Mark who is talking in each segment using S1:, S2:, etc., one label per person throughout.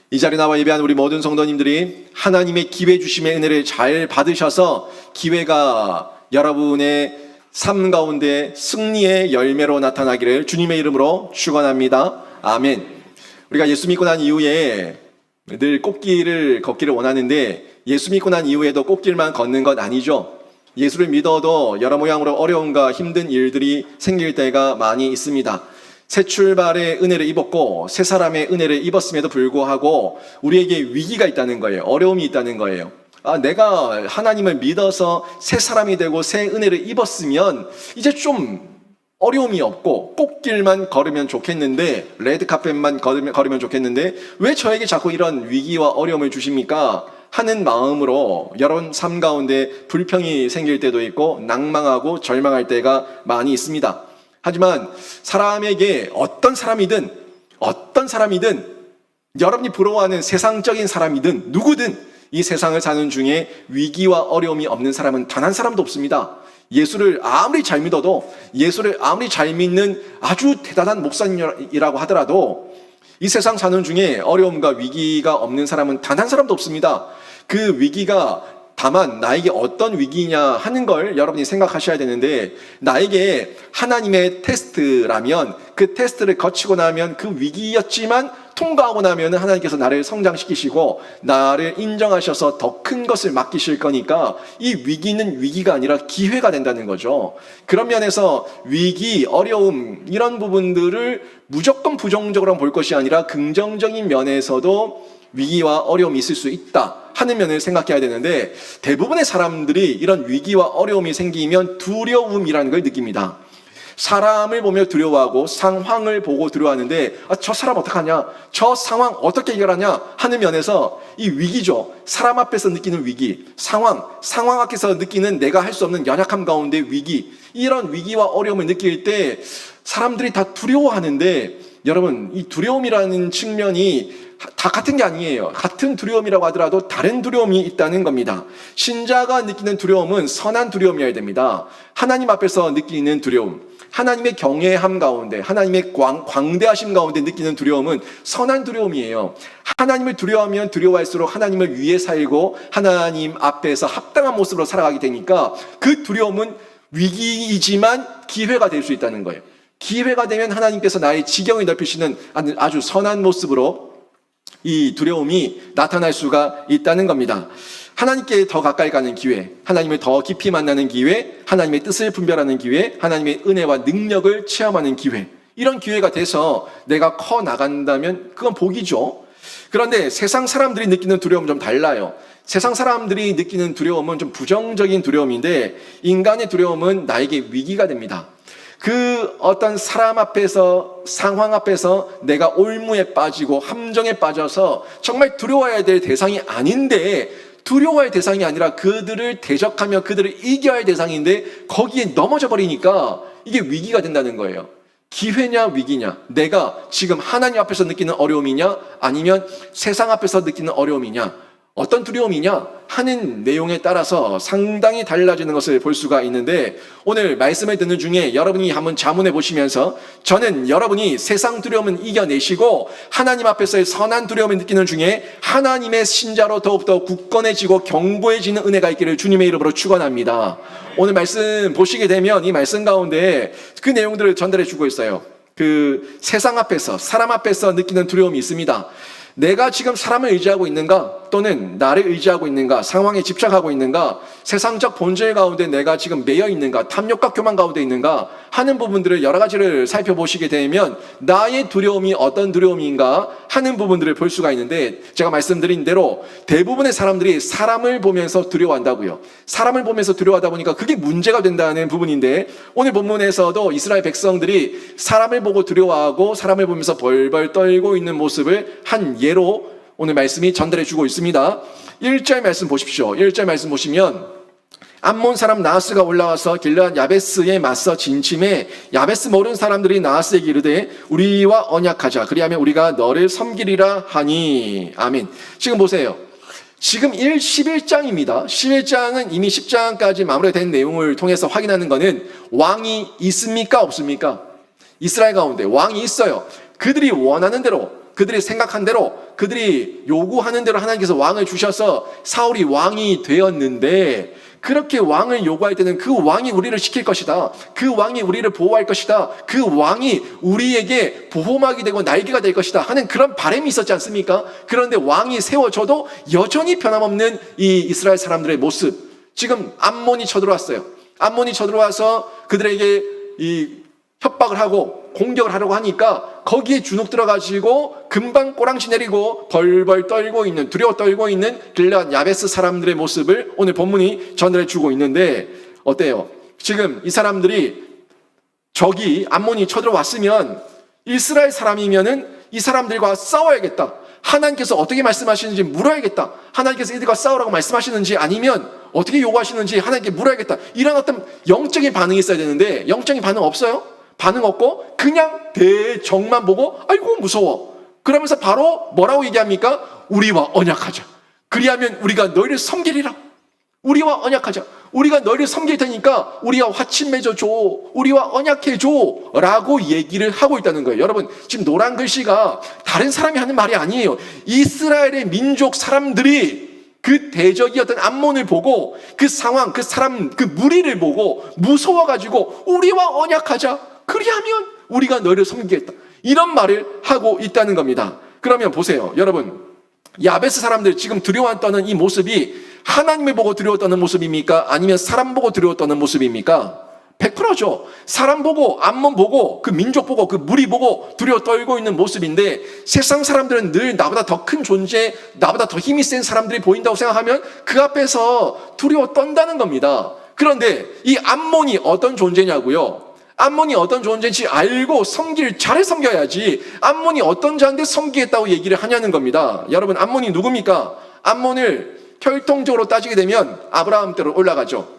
S1: 이 자리에 나와 예배한 우리 모든 성도님들이 하나님의 기회 주심의 은혜를 잘 받으셔서 기회가 여러분의 삶 가운데 승리의 열매로 나타나기를 주님의 이름으로 축원합니다. 아멘. 우리가 예수 믿고 난 이후에 늘 꽃길을 걷기를 원하는데 예수 믿고 난 이후에도 꽃길만 걷는 건 아니죠. 예수를 믿어도 여러 모양으로 어려움과 힘든 일들이 생길 때가 많이 있습니다. 새 출발의 은혜를 입었고 새 사람의 은혜를 입었음에도 불구하고 우리에게 위기가 있다는 거예요. 어려움이 있다는 거예요. 내가 하나님을 믿어서 새 사람이 되고 새 은혜를 입었으면 이제 좀 어려움이 없고 꽃길만 걸으면 좋겠는데, 레드카펫만 걸으면 좋겠는데 왜 저에게 자꾸 이런 위기와 어려움을 주십니까? 하는 마음으로 여러분 삶 가운데 불평이 생길 때도 있고 낭망하고 절망할 때가 많이 있습니다. 하지만 사람에게 어떤 사람이든 여러분이 부러워하는 세상적인 사람이든 누구든 이 세상을 사는 중에 위기와 어려움이 없는 사람은 단 한 사람도 없습니다. 예수를 아무리 잘 믿어도, 예수를 아무리 잘 믿는 아주 대단한 목사님이라고 하더라도 이 세상 사는 중에 어려움과 위기가 없는 사람은 단 한 사람도 없습니다. 그 위기가 다만 나에게 어떤 위기냐 하는 걸 여러분이 생각하셔야 되는데, 나에게 하나님의 테스트라면 그 테스트를 거치고 나면 그 위기였지만 통과하고 나면 하나님께서 나를 성장시키시고 나를 인정하셔서 더 큰 것을 맡기실 거니까 이 위기는 위기가 아니라 기회가 된다는 거죠. 그런 면에서 위기, 어려움 이런 부분들을 무조건 부정적으로 볼 것이 아니라 긍정적인 면에서도 위기와 어려움이 있을 수 있다 하는 면을 생각해야 되는데, 대부분의 사람들이 이런 위기와 어려움이 생기면 두려움이라는 걸 느낍니다. 사람을 보며 두려워하고 상황을 보고 두려워하는데 저 사람 어떡하냐, 저 상황 어떻게 해결하냐 하는 면에서 이 위기죠. 사람 앞에서 느끼는 위기, 상황 앞에서 느끼는 내가 할 수 없는 연약함 가운데 위기, 이런 위기와 어려움을 느낄 때 사람들이 다 두려워하는데, 여러분 이 두려움이라는 측면이 다 같은 게 아니에요. 같은 두려움이라고 하더라도 다른 두려움이 있다는 겁니다. 신자가 느끼는 두려움은 선한 두려움이어야 됩니다. 하나님 앞에서 느끼는 두려움, 하나님의 경외함 가운데, 하나님의 광대하심 가운데 느끼는 두려움은 선한 두려움이에요. 하나님을 두려워하면 두려워할수록 하나님을 위해 살고 하나님 앞에서 합당한 모습으로 살아가게 되니까 그 두려움은 위기이지만 기회가 될 수 있다는 거예요. 기회가 되면 하나님께서 나의 지경을 넓히시는 아주 선한 모습으로 이 두려움이 나타날 수가 있다는 겁니다. 하나님께 더 가까이 가는 기회, 하나님을 더 깊이 만나는 기회, 하나님의 뜻을 분별하는 기회, 하나님의 은혜와 능력을 체험하는 기회, 이런 기회가 돼서 내가 커 나간다면 그건 복이죠. 그런데 세상 사람들이 느끼는 두려움은 좀 달라요. 세상 사람들이 느끼는 두려움은 좀 부정적인 두려움인데, 인간의 두려움은 나에게 위기가 됩니다. 그 어떤 사람 앞에서, 상황 앞에서 내가 올무에 빠지고 함정에 빠져서 정말 두려워해야 될 대상이 아닌데, 두려워할 대상이 아니라 그들을 대적하며 그들을 이겨야 할 대상인데 거기에 넘어져 버리니까 이게 위기가 된다는 거예요. 기회냐 위기냐, 내가 지금 하나님 앞에서 느끼는 어려움이냐 아니면 세상 앞에서 느끼는 어려움이냐, 어떤 두려움이냐 하는 내용에 따라서 상당히 달라지는 것을 볼 수가 있는데, 오늘 말씀을 듣는 중에 여러분이 한번 자문해 보시면서, 저는 여러분이 세상 두려움은 이겨내시고 하나님 앞에서의 선한 두려움을 느끼는 중에 하나님의 신자로 더욱더 굳건해지고 견고해지는 은혜가 있기를 주님의 이름으로 축원합니다. 오늘 말씀 보시게 되면 이 말씀 가운데 그 내용들을 전달해 주고 있어요. 그 세상 앞에서, 사람 앞에서 느끼는 두려움이 있습니다. 내가 지금 사람을 의지하고 있는가, 또는 나를 의지하고 있는가, 상황에 집착하고 있는가, 세상적 본질 가운데 내가 지금 매여 있는가, 탐욕과 교만 가운데 있는가 하는 부분들을 여러 가지를 살펴보시게 되면 나의 두려움이 어떤 두려움인가 하는 부분들을 볼 수가 있는데, 제가 말씀드린 대로 대부분의 사람들이 사람을 보면서 두려워한다고요. 사람을 보면서 두려워하다 보니까 그게 문제가 된다는 부분인데, 오늘 본문에서도 이스라엘 백성들이 사람을 보고 두려워하고 사람을 보면서 벌벌 떨고 있는 모습을 한 예로 오늘 말씀이 전달해 주고 있습니다. 1절 말씀 보십시오. 1절 말씀 보시면, 암몬 사람 나하스가 올라와서 길르앗 야베스에 맞서 진침해 야베스 모르는 사람들이 나하스에게 이르되 우리와 언약하자, 그리하면 우리가 너를 섬기리라 하니. 아멘. 지금 보세요. 지금 11장입니다. 11장은 이미 10장까지 마무리된 내용을 통해서 확인하는 것은 왕이 있습니까 없습니까? 이스라엘 가운데 왕이 있어요. 그들이 원하는 대로, 그들이 생각한 대로 그들이 요구하는 대로 하나님께서 왕을 주셔서 사울이 왕이 되었는데, 그렇게 왕을 요구할 때는 그 왕이 우리를 지킬 것이다, 그 왕이 우리를 보호할 것이다, 그 왕이 우리에게 보호막이 되고 날개가 될 것이다 하는 그런 바람이 있었지 않습니까? 그런데 왕이 세워져도 여전히 변함없는 이 이스라엘 사람들의 모습. 지금 암몬이 쳐들어왔어요. 암몬이 쳐들어와서 그들에게 이 협박을 하고 공격을 하려고 하니까 거기에 주눅 들어가지고 금방 꼬랑지 내리고 벌벌 떨고 있는, 두려워 떨고 있는 길앗 야베스 사람들의 모습을 오늘 본문이 전달해 주고 있는데, 어때요? 지금 이 사람들이, 적이 암몬이 쳐들어왔으면 이스라엘 사람이면은 이 사람들과 싸워야겠다, 하나님께서 어떻게 말씀하시는지 물어야겠다, 하나님께서 이들과 싸우라고 말씀하시는지 아니면 어떻게 요구하시는지 하나님께 물어야겠다, 이런 어떤 영적인 반응이 있어야 되는데 영적인 반응 없어요? 반응 없고 그냥 대적만 보고 아이고 무서워, 그러면서 바로 뭐라고 얘기합니까? 우리와 언약하자, 그리하면 우리가 너희를 섬기리라. 우리와 언약하자, 우리가 너희를 섬길 테니까 우리와 화친 맺어줘, 우리와 언약해줘 라고 얘기를 하고 있다는 거예요. 여러분, 지금 노란 글씨가 다른 사람이 하는 말이 아니에요. 이스라엘의 민족 사람들이 그 대적이었던 암몬을 보고, 그 상황, 그 사람, 그 무리를 보고 무서워가지고 우리와 언약하자, 그리하면 우리가 너희를 섬기겠다, 이런 말을 하고 있다는 겁니다. 그러면 보세요, 여러분, 야베스 사람들 지금 두려워 떠는 이 모습이 하나님을 보고 두려워 떠는 모습입니까? 아니면 사람 보고 두려워 떠는 모습입니까? 100%죠. 사람 보고, 암몬 보고, 그 민족 보고, 그 무리 보고 두려워 떨고 있는 모습인데, 세상 사람들은 늘 나보다 더 큰 존재, 나보다 더 힘이 센 사람들이 보인다고 생각하면 그 앞에서 두려워 떤다는 겁니다. 그런데 이 암몬이 어떤 존재냐고요? 암몬이 어떤 존재인지 알고 잘 섬겨야지 암몬이 어떤 자인데 섬기겠다고 얘기를 하냐는 겁니다. 여러분, 암몬이 누굽니까? 암몬을 혈통적으로 따지게 되면 아브라함 때로 올라가죠.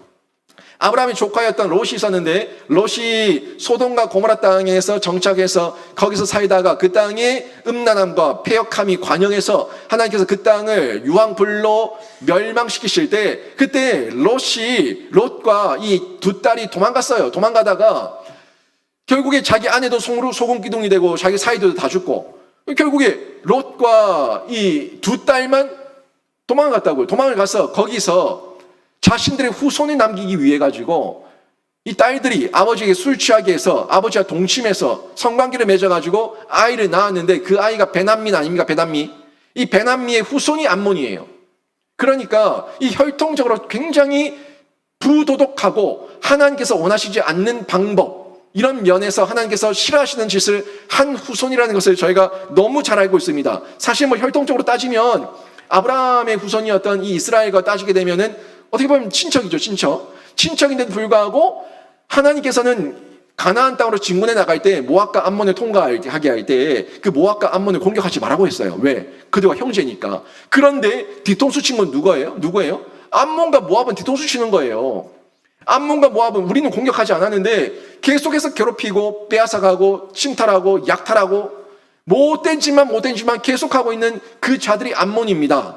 S1: 아브라함의 조카였던 롯이 있었는데, 롯이 소돔과 고모라 땅에서 정착해서 거기서 살다가 그 땅에 음란함과 패역함이 관영해서 하나님께서 그 땅을 유황불로 멸망시키실 때, 그때 롯과 이 두 딸이 도망갔어요. 도망가다가 결국에 자기 아내도 소금 기둥이 되고 자기 사이도 다 죽고, 결국에 롯과 이 두 딸만 도망갔다고요. 도망을 가서 거기서 자신들의 후손을 남기기 위해 가지고 이 딸들이 아버지에게 술 취하게 해서 아버지와 동침해서 성관계를 맺어가지고 아이를 낳았는데, 그 아이가 베남미 아닙니까? 베남미. 이 베남미의 후손이 암몬이에요. 그러니까 이 혈통적으로 굉장히 부도덕하고 하나님께서 원하시지 않는 방법, 이런 면에서 하나님께서 싫어하시는 짓을 한 후손이라는 것을 저희가 너무 잘 알고 있습니다. 사실 혈통적으로 따지면 아브라함의 후손이었던 이 이스라엘과 따지게 되면은 어떻게 보면 친척이죠, 친척인데도 불구하고 하나님께서는 가나안 땅으로 진군해 나갈 때 모압과 암몬을 통과하게 할 때 그 모압과 암몬을 공격하지 말라고 했어요. 왜? 그들과 형제니까. 그런데 뒤통수 친 건 누구예요? 암몬과 모압은 뒤통수 치는 거예요. 암몬과 모압은 우리는 공격하지 않았는데 계속해서 괴롭히고 빼앗아가고 침탈하고 약탈하고 못된 짓만 계속하고 있는 그 자들이 암몬입니다.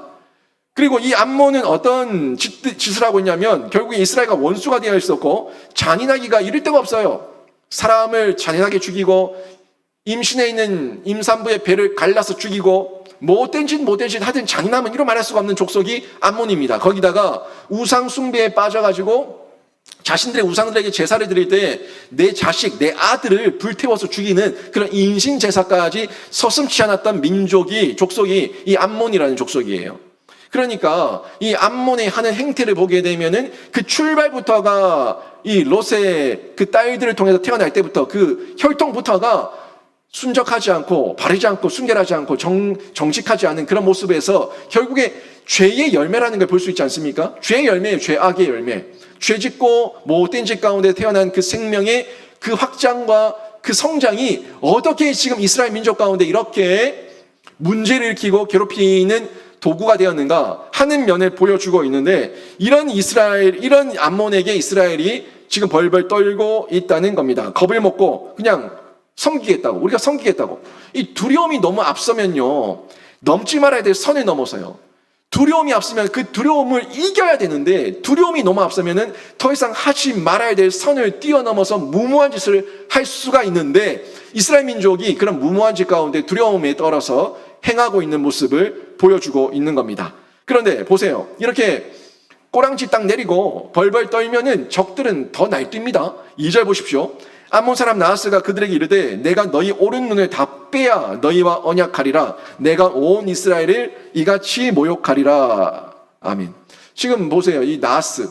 S1: 그리고 이 암몬은 어떤 짓을 하고 있냐면, 결국에 이스라엘과 원수가 되어 있었고 잔인하기가 이를 데가 없어요. 사람을 잔인하게 죽이고 임신해 있는 임산부의 배를 갈라서 죽이고 못된 짓 하여튼 잔인함은 이루 말할 수가 없는 족속이 암몬입니다. 거기다가 우상 숭배에 빠져가지고 자신들의 우상들에게 제사를 드릴 때 내 자식, 내 아들을 불태워서 죽이는 그런 인신 제사까지 서슴지 않았던 족속이 이 암몬이라는 족속이에요. 그러니까 이 암몬의 하는 행태를 보게 되면은 그 출발부터가 이 롯의 그 딸들을 통해서 태어날 때부터 그 혈통부터가 순적하지 않고 바르지 않고 순결하지 않고 정직하지 않은 그런 모습에서 결국에 죄의 열매라는 걸 볼 수 있지 않습니까? 죄의 열매예요. 죄악의 열매. 죄 짓고 못된 짓 가운데 태어난 그 생명의 그 확장과 그 성장이 어떻게 지금 이스라엘 민족 가운데 이렇게 문제를 일으키고 괴롭히는 도구가 되었는가 하는 면을 보여주고 있는데, 이런 암몬에게 이스라엘이 지금 벌벌 떨고 있다는 겁니다. 겁을 먹고 그냥 우리가 섬기겠다고. 이 두려움이 너무 앞서면요, 넘지 말아야 될 선을 넘어서요. 두려움이 앞서면 그 두려움을 이겨야 되는데 두려움이 너무 앞서면은 더 이상 하지 말아야 될 선을 뛰어넘어서 무모한 짓을 할 수가 있는데 이스라엘 민족이 그런 무모한 짓 가운데 두려움에 떨어서 행하고 있는 모습을 보여주고 있는 겁니다. 그런데 보세요. 이렇게 꼬랑지 딱 내리고 벌벌 떨면은 적들은 더 날뜁니다. 2절 보십시오. 암몬 사람 나하스가 그들에게 이르되 내가 너희 오른 눈을 다 빼야 너희와 언약하리라. 내가 온 이스라엘을 이같이 모욕하리라. 아멘. 지금 보세요. 이 나하스,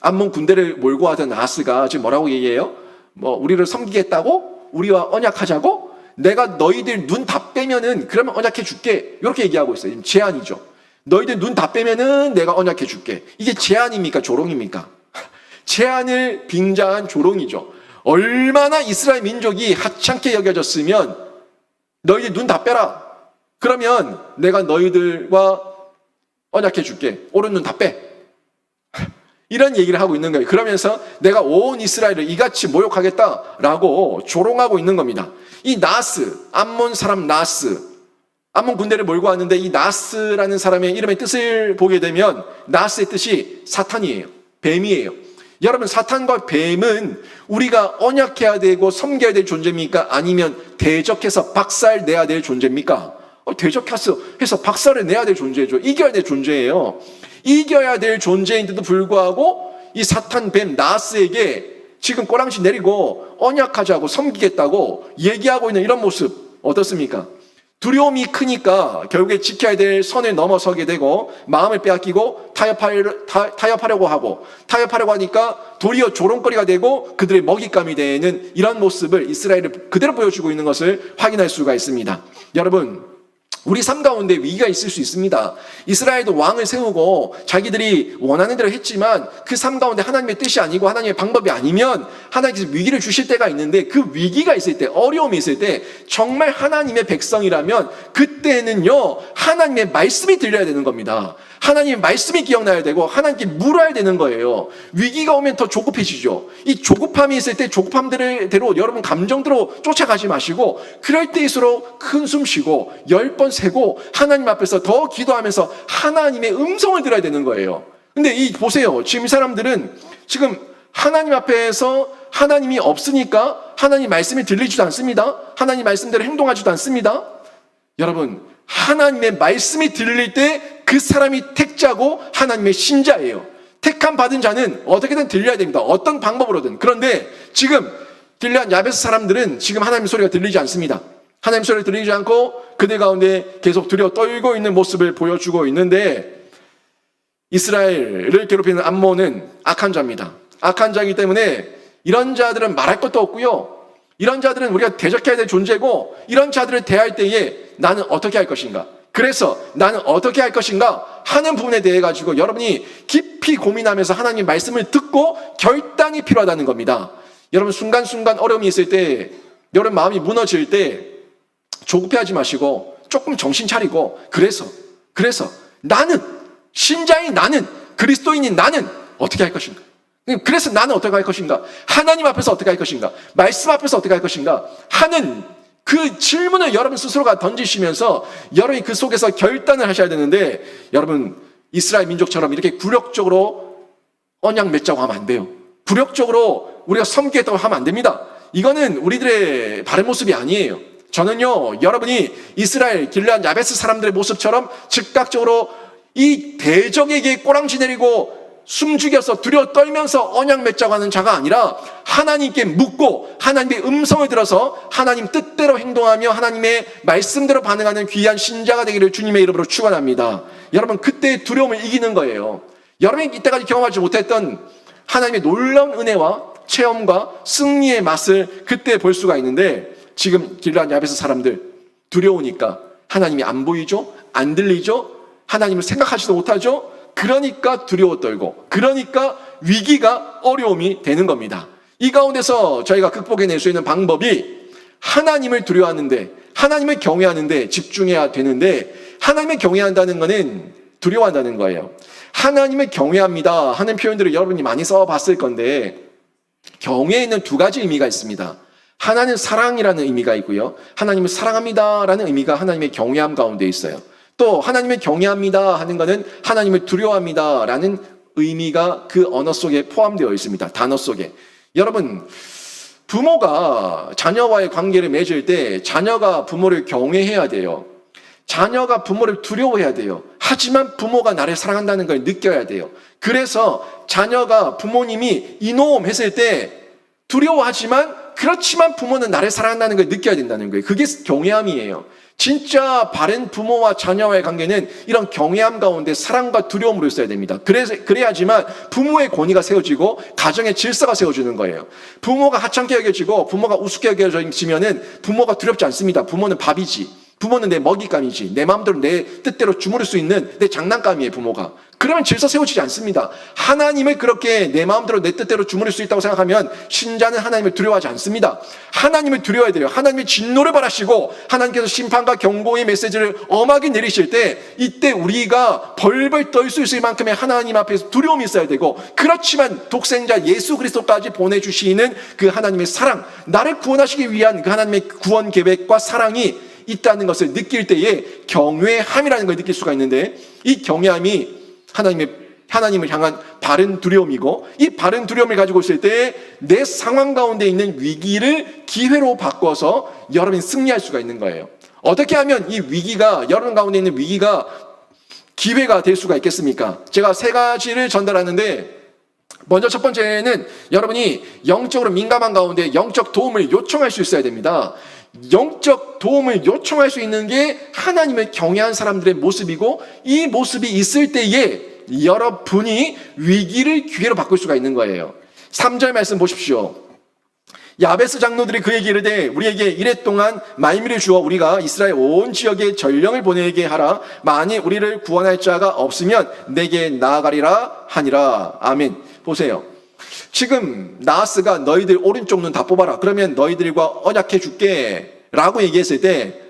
S1: 암몬 군대를 몰고 하던 나하스가 지금 뭐라고 얘기해요? 우리를 섬기겠다고? 우리와 언약하자고? 내가 너희들 눈 다 빼면은 그러면 언약해 줄게. 이렇게 얘기하고 있어요. 지금 제안이죠. 너희들 눈 다 빼면은 내가 언약해 줄게. 이게 제안입니까? 조롱입니까? 제안을 빙자한 조롱이죠. 얼마나 이스라엘 민족이 하찮게 여겨졌으면 너희들 눈 다 빼라. 그러면 내가 너희들과 언약해 줄게. 오른 눈 다 빼. 이런 얘기를 하고 있는 거예요. 그러면서 내가 온 이스라엘을 이같이 모욕하겠다라고 조롱하고 있는 겁니다. 이 나하스, 암몬 사람 나하스, 암몬 군대를 몰고 왔는데 이 나하스라는 사람의 이름의 뜻을 보게 되면 나하스의 뜻이 사탄이에요. 뱀이에요. 여러분, 사탄과 뱀은 우리가 언약해야 되고 섬겨야 될 존재입니까? 아니면 대적해서 박살 내야 될 존재입니까? 대적해서 박살을 내야 될 존재죠. 이겨야 될 존재예요. 이겨야 될 존재인데도 불구하고 이 사탄 뱀 나하스에게 지금 꼬랑지 내리고 언약하자고 섬기겠다고 얘기하고 있는 이런 모습 어떻습니까? 두려움이 크니까 결국에 지켜야 될 선을 넘어서게 되고 마음을 빼앗기고 타협하려고 하니까 도리어 조롱거리가 되고 그들의 먹잇감이 되는 이런 모습을 이스라엘을 그대로 보여주고 있는 것을 확인할 수가 있습니다. 여러분, 우리 삶 가운데 위기가 있을 수 있습니다. 이스라엘도 왕을 세우고 자기들이 원하는 대로 했지만 그 삶 가운데 하나님의 뜻이 아니고 하나님의 방법이 아니면 하나님께서 위기를 주실 때가 있는데 그 위기가 있을 때, 어려움이 있을 때 정말 하나님의 백성이라면 그때는요 하나님의 말씀이 들려야 되는 겁니다. 하나님의 말씀이 기억나야 되고 하나님께 물어야 되는 거예요. 위기가 오면 더 조급해지죠. 이 조급함이 있을 때 조급함대로 여러분 감정대로 쫓아가지 마시고 그럴 때일수록 큰 숨 쉬고 10번 세고 하나님 앞에서 더 기도하면서 하나님의 음성을 들어야 되는 거예요. 근데 보세요. 지금 이 사람들은 지금 하나님 앞에서 하나님이 없으니까 하나님 말씀이 들리지도 않습니다. 하나님 말씀대로 행동하지도 않습니다. 여러분, 하나님의 말씀이 들릴 때 그 사람이 택자고 하나님의 신자예요. 택함 받은 자는 어떻게든 들려야 됩니다. 어떤 방법으로든. 그런데 지금 길르앗 야베스 사람들은 지금 하나님의 소리가 들리지 않습니다. 하나님의 소리가 들리지 않고 그들 가운데 계속 두려워 떨고 있는 모습을 보여주고 있는데 이스라엘을 괴롭히는 암몬은 악한 자입니다. 악한 자이기 때문에 이런 자들은 말할 것도 없고요. 이런 자들은 우리가 대적해야 될 존재고 이런 자들을 대할 때에 나는 어떻게 할 것인가? 그래서 나는 어떻게 할 것인가 하는 부분에 대해 가지고 여러분이 깊이 고민하면서 하나님의 말씀을 듣고 결단이 필요하다는 겁니다. 여러분 순간순간 어려움이 있을 때 여러분 마음이 무너질 때 조급해하지 마시고 조금 정신 차리고 그래서 나는 신자인 나는 그리스도인인 나는 어떻게 할 것인가? 그래서 나는 어떻게 할 것인가? 하나님 앞에서 어떻게 할 것인가? 말씀 앞에서 어떻게 할 것인가? 하는 그 질문을 여러분 스스로가 던지시면서 여러분이 그 속에서 결단을 하셔야 되는데 여러분 이스라엘 민족처럼 이렇게 굴욕적으로 언약 맺자고 하면 안 돼요. 굴욕적으로 우리가 섬기겠다고 하면 안 됩니다. 이거는 우리들의 바른 모습이 아니에요. 저는요 여러분이 이스라엘 길르앗 야베스 사람들의 모습처럼 즉각적으로 이 대적에게 꼬랑지 내리고 숨죽여서 두려워 떨면서 언약 맺자고 하는 자가 아니라 하나님께 묻고 하나님의 음성을 들어서 하나님 뜻대로 행동하며 하나님의 말씀대로 반응하는 귀한 신자가 되기를 주님의 이름으로 축원합니다. 여러분 그때의 두려움을 이기는 거예요. 여러분이 이때까지 경험하지 못했던 하나님의 놀라운 은혜와 체험과 승리의 맛을 그때 볼 수가 있는데 지금 길르앗 야베스 사람들 두려우니까 하나님이 안 보이죠? 안 들리죠? 하나님을 생각하지도 못하죠? 그러니까 두려워 떨고 그러니까 위기가 어려움이 되는 겁니다. 이 가운데서 저희가 극복해낼 수 있는 방법이 하나님을 두려워하는데 하나님을 경외하는데 집중해야 되는데 하나님을 경외한다는 것은 두려워한다는 거예요. 하나님을 경외합니다 하는 표현들을 여러분이 많이 써봤을 건데 경외에는 두 가지 의미가 있습니다. 하나는 사랑이라는 의미가 있고요. 하나님을 사랑합니다라는 의미가 하나님의 경외함 가운데 있어요. 또 하나님을 경외합니다 하는 것은 하나님을 두려워합니다라는 의미가 그 언어 속에 포함되어 있습니다. 단어 속에. 여러분, 부모가 자녀와의 관계를 맺을 때 자녀가 부모를 경외해야 돼요. 자녀가 부모를 두려워해야 돼요. 하지만 부모가 나를 사랑한다는 걸 느껴야 돼요. 그래서 자녀가 부모님이 이놈 했을 때 두려워하지만 그렇지만 부모는 나를 사랑한다는 걸 느껴야 된다는 거예요. 그게 경외함이에요. 진짜 바른 부모와 자녀와의 관계는 이런 경외함 가운데 사랑과 두려움으로 있어야 됩니다. 그래야지만 부모의 권위가 세워지고 가정의 질서가 세워지는 거예요. 부모가 하찮게 여겨지고 부모가 우습게 여겨지면은 부모가 두렵지 않습니다. 부모는 밥이지. 부모는 내 먹잇감이지. 내 마음대로 내 뜻대로 주무를 수 있는 내 장난감이에요, 부모가. 그러면 질서 세워지지 않습니다. 하나님을 그렇게 내 마음대로 내 뜻대로 주무를 수 있다고 생각하면 신자는 하나님을 두려워하지 않습니다. 하나님을 두려워해야 돼요. 하나님의 진노를 바라시고 하나님께서 심판과 경고의 메시지를 엄하게 내리실 때 이때 우리가 벌벌 떨 수 있을 만큼의 하나님 앞에서 두려움이 있어야 되고, 그렇지만 독생자 예수 그리스도까지 보내주시는 그 하나님의 사랑, 나를 구원하시기 위한 그 하나님의 구원 계획과 사랑이 있다는 것을 느낄 때에 경외함이라는 걸 느낄 수가 있는데, 이 경외함이 하나님을 향한 바른 두려움이고, 이 바른 두려움을 가지고 있을 때 내 상황 가운데 있는 위기를 기회로 바꿔서 여러분이 승리할 수가 있는 거예요. 어떻게 하면 이 위기가, 여러분 가운데 있는 위기가 기회가 될 수가 있겠습니까? 제가 세 가지를 전달하는데, 먼저 첫 번째는 여러분이 영적으로 민감한 가운데 영적 도움을 요청할 수 있어야 됩니다. 영적 도움을 요청할 수 있는 게 하나님을 경외한 사람들의 모습이고, 이 모습이 있을 때에 여러분이 위기를 기회로 바꿀 수가 있는 거예요. 3절 말씀 보십시오. 야베스 장로들이 그에게 이르되 우리에게 이레 동안 말미를 주어 우리가 이스라엘 온 지역에 전령을 보내게 하라. 만일 우리를 구원할 자가 없으면 내게 나아가리라 하니라. 아멘. 보세요. 지금 나하스가 너희들 오른쪽 눈 다 뽑아라. 그러면 너희들과 언약해 줄게 라고 얘기했을 때,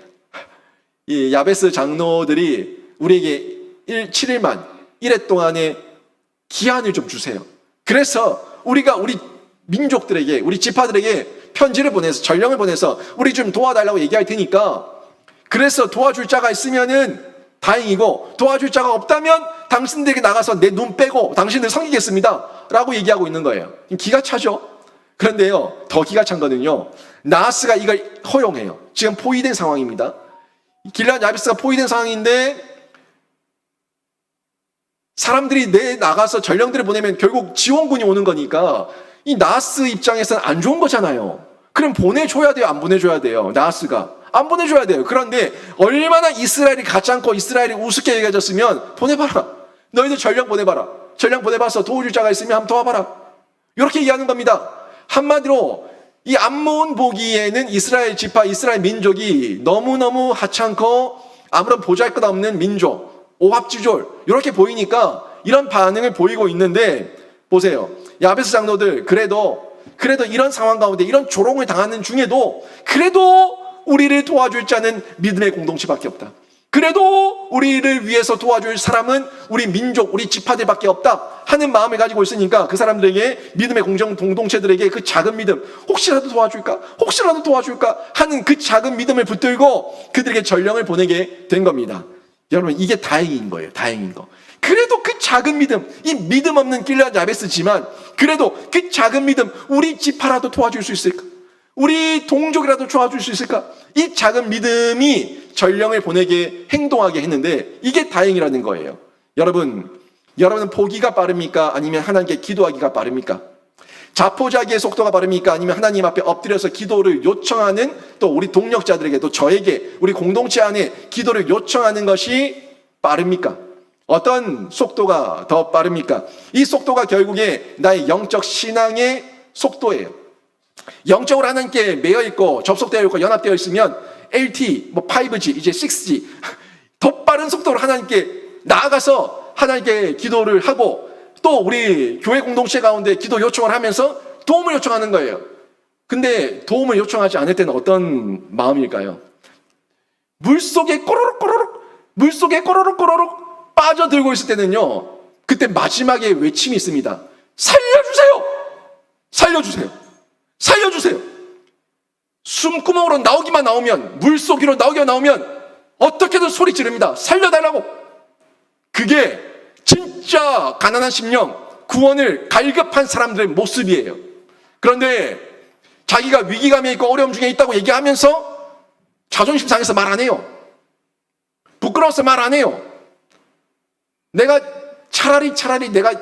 S1: 이 야베스 장로들이 우리에게 7일만 1회 동안의 기한을 좀 주세요. 그래서 우리가 우리 민족들에게, 우리 지파들에게 편지를 보내서, 전령을 보내서 우리 좀 도와달라고 얘기할 테니까, 그래서 도와줄 자가 있으면은 다행이고 도와줄 자가 없다면 당신들에게 나가서 내 눈 빼고 당신들 섬기겠습니다 라고 얘기하고 있는 거예요. 기가 차죠? 그런데요, 더 기가 찬 거는요, 나하스가 이걸 허용해요. 지금 포위된 상황입니다. 길앗 야베스가 포위된 상황인데 사람들이 내 나가서 전령들을 보내면 결국 지원군이 오는 거니까 이 나하스 입장에서는 안 좋은 거잖아요. 그럼 보내줘야 돼요, 안 보내줘야 돼요? 나하스가 안 보내줘야 돼요. 그런데 얼마나 이스라엘이 가지 않고 이스라엘이 우습게 여겨졌으면 보내봐라. 너희들 전령 보내봐라. 전령 보내봐서 도와줄 자가 있으면 한번 도와봐라. 이렇게 얘기하는 겁니다. 한마디로 이 암몬 보기에는 이스라엘 지파, 이스라엘 민족이 너무너무 하찮고 아무런 보잘것없는 민족, 오합지졸 이렇게 보이니까 이런 반응을 보이고 있는데, 보세요. 야베스 장로들 그래도 이런 상황 가운데 이런 조롱을 당하는 중에도 그래도 우리를 도와줄 자는 믿음의 공동체밖에 없다. 그래도 우리를 위해서 도와줄 사람은 우리 민족, 우리 지파들밖에 없다 하는 마음을 가지고 있으니까 그 사람들에게, 믿음의 공동체들에게 그 작은 믿음, 혹시라도 도와줄까 하는 그 작은 믿음을 붙들고 그들에게 전령을 보내게 된 겁니다. 여러분, 이게 다행인 거예요. 다행인 거. 그래도 그 작은 믿음, 이 믿음 없는 길앗 야베스지만 그래도 그 작은 믿음, 우리 지파라도 도와줄 수 있을까? 우리 동족이라도 도와줄 수 있을까? 이 작은 믿음이 전령을 보내게, 행동하게 했는데 이게 다행이라는 거예요. 여러분은 포기가 빠릅니까? 아니면 하나님께 기도하기가 빠릅니까? 자포자기의 속도가 빠릅니까? 아니면 하나님 앞에 엎드려서 기도를 요청하는, 또 우리 동력자들에게, 또 저에게, 우리 공동체 안에 기도를 요청하는 것이 빠릅니까? 어떤 속도가 더 빠릅니까? 이 속도가 결국에 나의 영적 신앙의 속도예요. 영적으로 하나님께 매여 있고 접속되어 있고 연합되어 있으면 LTE, 5G, 이제 6G 더 빠른 속도로 하나님께 나아가서 하나님께 기도를 하고, 또 우리 교회 공동체 가운데 기도 요청을 하면서 도움을 요청하는 거예요. 근데 도움을 요청하지 않을 때는 어떤 마음일까요? 물속에 꼬로록 빠져들고 있을 때는요, 그때 마지막에 외침이 있습니다. 살려주세요. 숨구멍으로 나오기만 나오면, 물속 위로 나오기만 나오면 어떻게든 소리 지릅니다. 살려달라고. 그게 진짜 가난한 심령, 구원을 갈급한 사람들의 모습이에요. 그런데 자기가 위기감에 있고 어려움 중에 있다고 얘기하면서 자존심 상해서 말 안 해요. 부끄러워서 말 안 해요. 내가 차라리 내가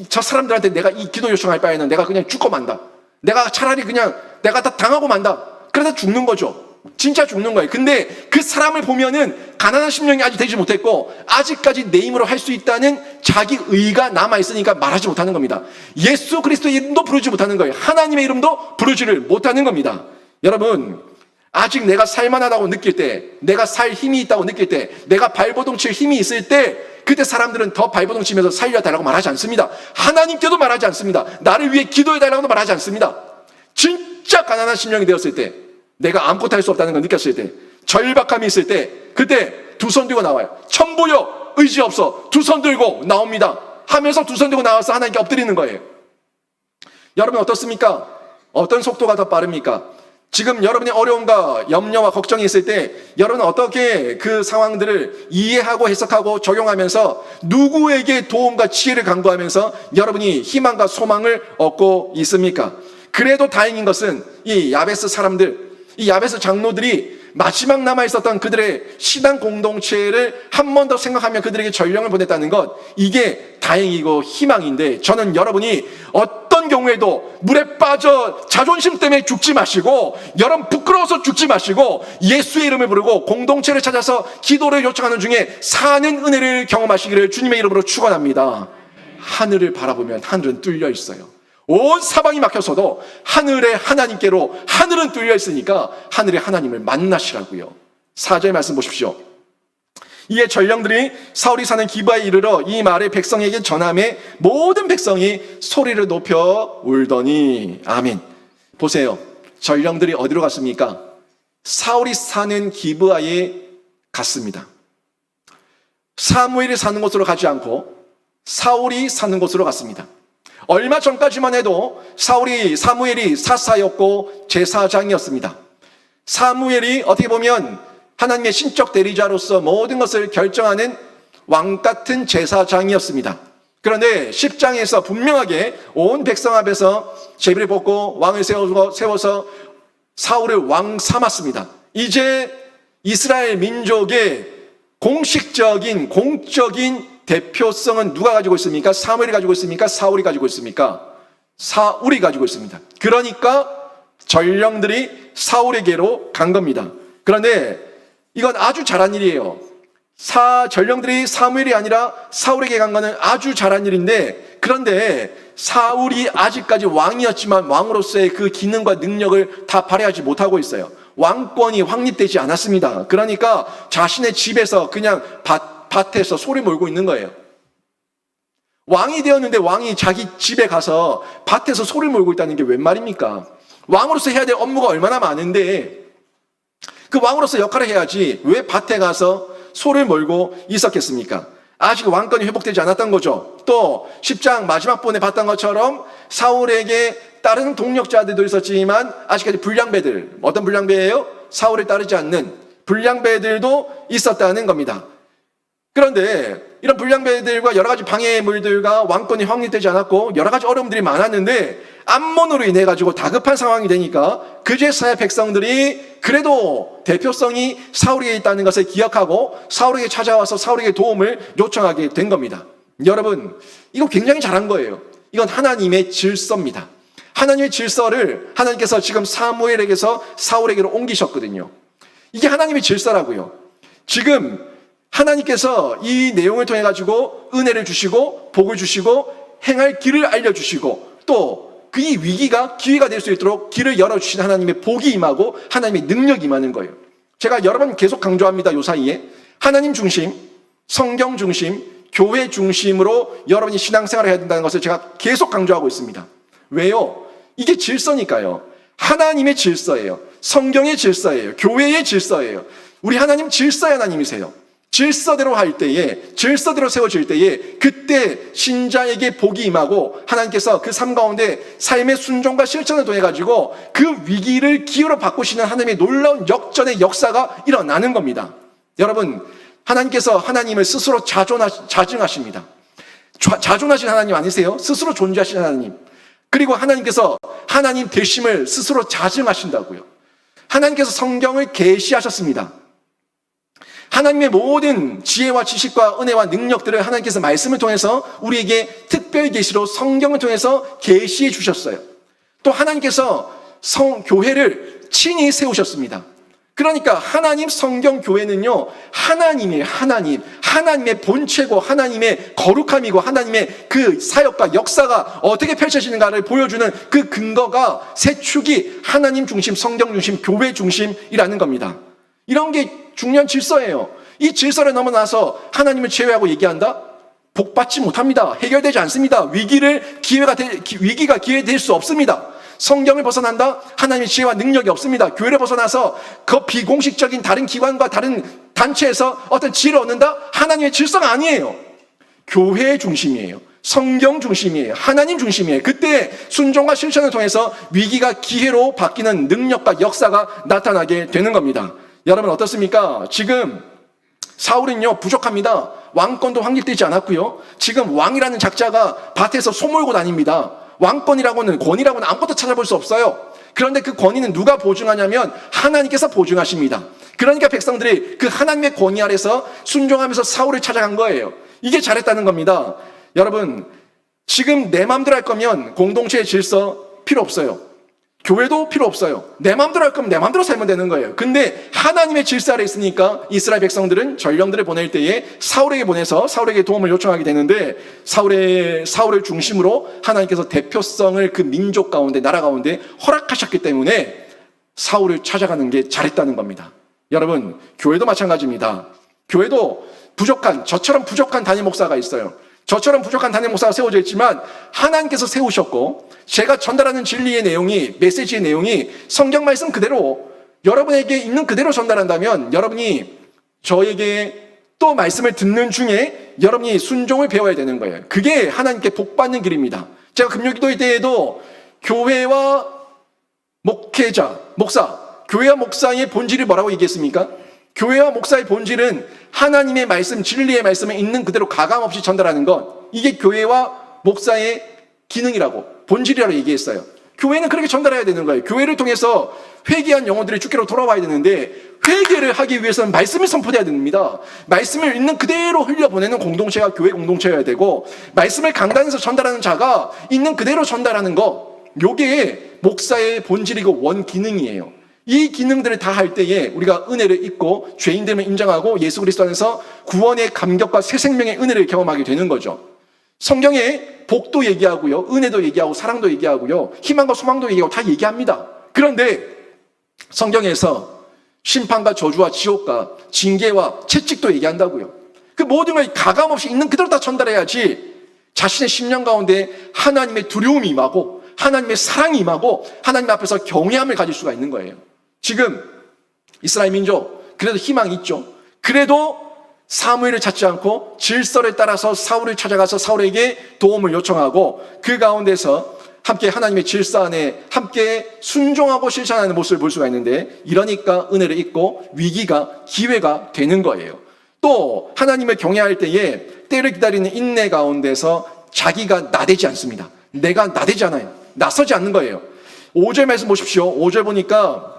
S1: 저 사람들한테 내가 이 기도 요청할 바에는 내가 그냥 죽고 만다. 내가 차라리 그냥 내가 다 당하고 만다. 그러다 죽는 거죠. 진짜 죽는 거예요. 근데 그 사람을 보면은 가난한 심령이 아직 되지 못했고 아직까지 내 힘으로 할 수 있다는 자기 의가 남아있으니까 말하지 못하는 겁니다. 예수 그리스도의 이름도 부르지 못하는 거예요. 하나님의 이름도 부르지를 못하는 겁니다. 여러분, 아직 내가 살만하다고 느낄 때, 내가 살 힘이 있다고 느낄 때, 내가 발버둥 칠 힘이 있을 때, 그때 사람들은 더 발버둥 치면서 살려달라고 말하지 않습니다. 하나님께도 말하지 않습니다. 나를 위해 기도해달라고도 말하지 않습니다. 진짜 가난한 심령이 되었을 때, 내가 아무것도 할 수 없다는 걸 느꼈을 때, 절박함이 있을 때, 그때 두 손 들고 나와요. 천부여 의지 없어 두 손 들고 나옵니다. 하면서 두 손 들고 나와서 하나님께 엎드리는 거예요. 여러분 어떻습니까? 어떤 속도가 더 빠릅니까? 지금 여러분의 어려움과 염려와 걱정이 있을 때 여러분은 어떻게 그 상황들을 이해하고 해석하고 적용하면서 누구에게 도움과 지혜를 강구하면서 여러분이 희망과 소망을 얻고 있습니까? 그래도 다행인 것은 이 야베스 사람들, 이 야베스 장로들이 마지막 남아있었던 그들의 신앙 공동체를 한 번 더 생각하며 그들에게 전령을 보냈다는 것, 이게 다행이고 희망인데, 저는 여러분이 어떤 경우에도 물에 빠져 자존심 때문에 죽지 마시고, 여러분 부끄러워서 죽지 마시고, 예수의 이름을 부르고 공동체를 찾아서 기도를 요청하는 중에 사는 은혜를 경험하시기를 주님의 이름으로 축원합니다. 하늘을 바라보면 하늘은 뚫려 있어요. 온 사방이 막혔어도 하늘의 하나님께로 하늘은 뚫려 있으니까 하늘의 하나님을 만나시라고요. 4절 말씀 보십시오. 이에 전령들이 사울이 사는 기브아에 이르러 이 말을 백성에게 전하매 모든 백성이 소리를 높여 울더니. 아멘. 보세요. 전령들이 어디로 갔습니까? 사울이 사는 기브아에 갔습니다. 사무엘이 사는 곳으로 가지 않고 사울이 사는 곳으로 갔습니다. 얼마 전까지만 해도 사무엘이 사사였고 제사장이었습니다. 사무엘이 어떻게 보면 하나님의 신적 대리자로서 모든 것을 결정하는 왕 같은 제사장이었습니다. 그런데 10장에서 분명하게 온 백성 앞에서 제비를 뽑고 왕을 세워서 사울을 왕 삼았습니다. 이제 이스라엘 민족의 공식적인 공적인 대표성은 누가 가지고 있습니까? 사무엘이 가지고 있습니까? 사울이 가지고 있습니까? 사울이 가지고 있습니다. 그러니까 전령들이 사울에게로 간 겁니다. 그런데 이건 아주 잘한 일이에요. 전령들이 사무엘이 아니라 사울에게 간 거는 아주 잘한 일인데, 그런데 사울이 아직까지 왕이었지만 왕으로서의 그 기능과 능력을 다 발휘하지 못하고 있어요. 왕권이 확립되지 않았습니다. 그러니까 자신의 집에서 그냥 밭에서 소리 몰고 있는 거예요. 왕이 되었는데 왕이 자기 집에 가서 밭에서 소리 몰고 있다는 게 웬 말입니까? 왕으로서 해야 될 업무가 얼마나 많은데 그 왕으로서 역할을 해야지 왜 밭에 가서 소리를 몰고 있었겠습니까? 아직 왕권이 회복되지 않았던 거죠. 또 10장 마지막 본에 봤던 것처럼 사울에게 다른 동력자들도 있었지만 아직까지 불량배들, 어떤 불량배예요? 사울을 따르지 않는 불량배들도 있었다는 겁니다. 그런데 이런 불량배들과 여러 가지 방해물들과 왕권이 확립되지 않았고 여러 가지 어려움들이 많았는데 암몬으로 인해 가지고 다급한 상황이 되니까 그제서야 백성들이 그래도 대표성이 사울에게 있다는 것을 기억하고 사울에게 찾아와서 사울에게 도움을 요청하게 된 겁니다. 여러분, 이거 굉장히 잘한 거예요. 이건 하나님의 질서입니다. 하나님의 질서를 하나님께서 지금 사무엘에게서 사울에게로 옮기셨거든요. 이게 하나님의 질서라고요. 지금 하나님께서 이 내용을 통해 가지고 은혜를 주시고 복을 주시고 행할 길을 알려주시고 또 그 위기가 기회가 될 수 있도록 길을 열어주신 하나님의 복이 임하고 하나님의 능력이 임하는 거예요. 제가 여러 번 계속 강조합니다. 요 사이에 하나님 중심, 성경 중심, 교회 중심으로 여러분이 신앙생활을 해야 된다는 것을 제가 계속 강조하고 있습니다. 왜요? 이게 질서니까요. 하나님의 질서예요. 성경의 질서예요. 교회의 질서예요. 우리 하나님 질서의 하나님이세요. 질서대로 할 때에, 질서대로 세워질 때에 그때 신자에게 복이 임하고 하나님께서 그 삶 가운데 삶의 순종과 실천을 통해 가지고 그 위기를 기회로 바꾸시는 하나님의 놀라운 역전의 역사가 일어나는 겁니다. 여러분, 하나님께서 하나님을 스스로 자증하십니다. 자존하신 하나님 아니세요? 스스로 존재하신 하나님. 그리고 하나님께서 하나님 되심을 스스로 자증하신다고요. 하나님께서 성경을 계시하셨습니다. 하나님의 모든 지혜와 지식과 은혜와 능력들을 하나님께서 말씀을 통해서 우리에게 특별 계시로 성경을 통해서 계시해 주셨어요. 또 하나님께서 교회를 친히 세우셨습니다. 그러니까 하나님 성경 교회는요, 하나님이에요. 하나님의 본체고 하나님의 거룩함이고 하나님의 그 사역과 역사가 어떻게 펼쳐지는가를 보여주는 그 근거가 세 축이 하나님 중심, 성경 중심, 교회 중심이라는 겁니다. 이런 게 중요한 질서예요. 이 질서를 넘어나서 하나님을 제외하고 얘기한다? 복받지 못합니다. 해결되지 않습니다. 위기가 기회 될 수 없습니다. 성경을 벗어난다? 하나님의 지혜와 능력이 없습니다. 교회를 벗어나서 그 비공식적인 다른 기관과 다른 단체에서 어떤 지혜를 얻는다? 하나님의 질서가 아니에요. 교회 중심이에요. 성경 중심이에요. 하나님 중심이에요. 그때 순종과 실천을 통해서 위기가 기회로 바뀌는 능력과 역사가 나타나게 되는 겁니다. 여러분 어떻습니까? 지금 사울은요 부족합니다. 왕권도 확립되지 않았고요. 지금 왕이라는 작자가 밭에서 소몰고 다닙니다. 왕권이라고는 권위라고는 아무것도 찾아볼 수 없어요. 그런데 그 권위는 누가 보증하냐면 하나님께서 보증하십니다. 그러니까 백성들이 그 하나님의 권위 아래서 순종하면서 사울을 찾아간 거예요. 이게 잘했다는 겁니다. 여러분 지금 내 마음대로 할 거면 공동체의 질서 필요 없어요. 교회도 필요 없어요. 내 마음대로 할 거면 내 마음대로 살면 되는 거예요. 근데 하나님의 질서 아래 있으니까 이스라엘 백성들은 전령들을 보낼 때에 사울에게 보내서 사울에게 도움을 요청하게 되는데 사울을 중심으로 하나님께서 대표성을 그 민족 가운데 나라 가운데 허락하셨기 때문에 사울을 찾아가는 게 잘했다는 겁니다. 여러분 교회도 마찬가지입니다. 교회도 저처럼 부족한 담임 목사가 있어요. 저처럼 부족한 담임 목사가 세워져 있지만 하나님께서 세우셨고 제가 전달하는 진리의 내용이 메시지의 내용이 성경 말씀 그대로 여러분에게 있는 그대로 전달한다면 여러분이 저에게 또 말씀을 듣는 중에 여러분이 순종을 배워야 되는 거예요. 그게 하나님께 복받는 길입니다. 제가 금요기도회 때에도 교회와 교회와 목사의 본질이 뭐라고 얘기했습니까? 교회와 목사의 본질은 하나님의 말씀, 진리의 말씀을 있는 그대로 가감없이 전달하는 것. 이게 교회와 목사의 기능이라고, 본질이라고 얘기했어요. 교회는 그렇게 전달해야 되는 거예요. 교회를 통해서 회개한 영혼들이 주께로 돌아와야 되는데 회개를 하기 위해서는 말씀이 선포돼야 됩니다. 말씀을 있는 그대로 흘려보내는 공동체가 교회 공동체여야 되고 말씀을 강단에서 전달하는 자가 있는 그대로 전달하는 것. 요게 목사의 본질이고 원기능이에요. 이 기능들을 다 할 때에 우리가 은혜를 입고 죄인됨을 인정하고 예수 그리스도 안에서 구원의 감격과 새 생명의 은혜를 경험하게 되는 거죠. 성경에 복도 얘기하고요, 은혜도 얘기하고 사랑도 얘기하고요, 희망과 소망도 얘기하고 다 얘기합니다. 그런데 성경에서 심판과 저주와 지옥과 징계와 채찍도 얘기한다고요. 그 모든 걸 가감없이 있는 그대로 다 전달해야지 자신의 심령 가운데 하나님의 두려움이 임하고 하나님의 사랑이 임하고 하나님 앞에서 경외함을 가질 수가 있는 거예요. 지금 이스라엘 민족 그래도 희망이 있죠. 그래도 사무엘을 찾지 않고 질서를 따라서 사울을 찾아가서 사울에게 도움을 요청하고 그 가운데서 함께 하나님의 질서 안에 함께 순종하고 실천하는 모습을 볼 수가 있는데 이러니까 은혜를 입고 위기가 기회가 되는 거예요. 또 하나님을 경외할 때에 때를 기다리는 인내 가운데서 자기가 나대지 않습니다. 내가 나대지 않아요. 나서지 않는 거예요. 5절 말씀 보십시오. 5절 보니까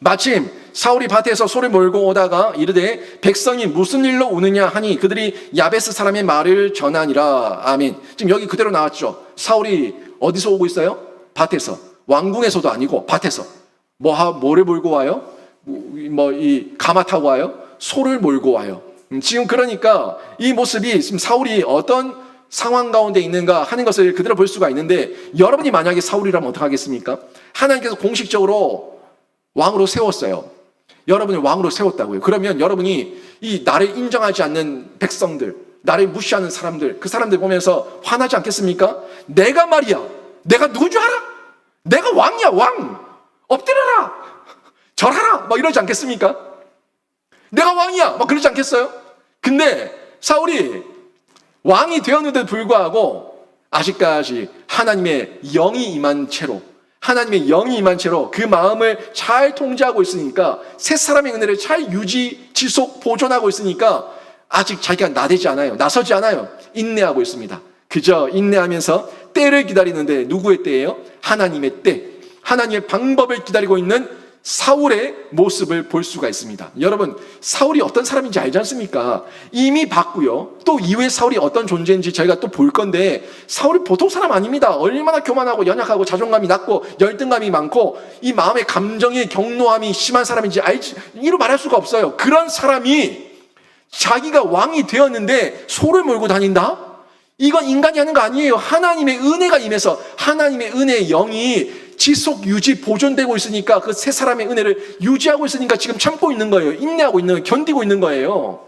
S1: 마침 사울이 밭에서 소를 몰고 오다가 이르되 백성이 무슨 일로 오느냐 하니 그들이 야베스 사람의 말을 전하니라. 아멘. 지금 여기 그대로 나왔죠. 사울이 어디서 오고 있어요? 밭에서. 왕궁에서도 아니고 밭에서. 뭐를 몰고 와요? 이 가마 타고 와요? 소를 몰고 와요. 지금 그러니까 이 모습이 지금 사울이 어떤 상황 가운데 있는가 하는 것을 그대로 볼 수가 있는데 여러분이 만약에 사울이라면 어떡하겠습니까? 하나님께서 공식적으로 왕으로 세웠어요. 여러분을 왕으로 세웠다고요. 그러면 여러분이 이 나를 인정하지 않는 백성들, 나를 무시하는 사람들, 그 사람들 보면서 화나지 않겠습니까? 내가 말이야. 내가 누군 줄 알아? 내가 왕이야, 왕. 엎드려라. 절하라. 막 이러지 않겠습니까? 내가 왕이야. 막 그러지 않겠어요? 근데 사울이 왕이 되었는데도 불구하고 아직까지 하나님의 영이 임한 채로 그 마음을 잘 통제하고 있으니까 새 사람의 은혜를 잘 지속 보존하고 있으니까 아직 자기가 나대지 않아요. 나서지 않아요. 인내하고 있습니다. 그저 인내하면서 때를 기다리는데 누구의 때예요? 하나님의 때. 하나님의 방법을 기다리고 있는 사울의 모습을 볼 수가 있습니다. 여러분, 사울이 어떤 사람인지 알지 않습니까? 이미 봤고요. 또 이후에 사울이 어떤 존재인지 저희가 또 볼 건데, 사울이 보통 사람 아닙니다. 얼마나 교만하고 연약하고 자존감이 낮고 열등감이 많고 이 마음의 감정의 경노함이 심한 사람인지 이루 말할 수가 없어요. 그런 사람이 자기가 왕이 되었는데 소를 몰고 다닌다? 이건 인간이 하는 거 아니에요. 하나님의 은혜가 임해서 하나님의 은혜의 영이 지속 유지 보존되고 있으니까 그 세 사람의 은혜를 유지하고 있으니까 지금 참고 있는 거예요. 인내하고 있는 거예요. 견디고 있는 거예요.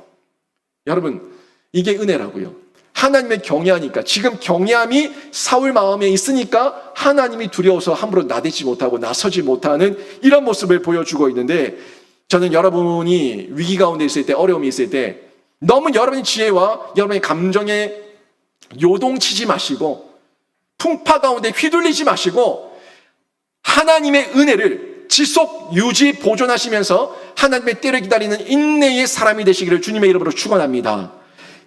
S1: 여러분, 이게 은혜라고요. 하나님의 경외하니까, 지금 경외함이 사울 마음에 있으니까 하나님이 두려워서 함부로 나대지 못하고 나서지 못하는 이런 모습을 보여주고 있는데, 저는 여러분이 위기 가운데 있을 때, 어려움이 있을 때 너무 여러분의 지혜와 여러분의 감정에 요동치지 마시고 풍파 가운데 휘둘리지 마시고 하나님의 은혜를 지속 유지 보존하시면서 하나님의 때를 기다리는 인내의 사람이 되시기를 주님의 이름으로 축원합니다.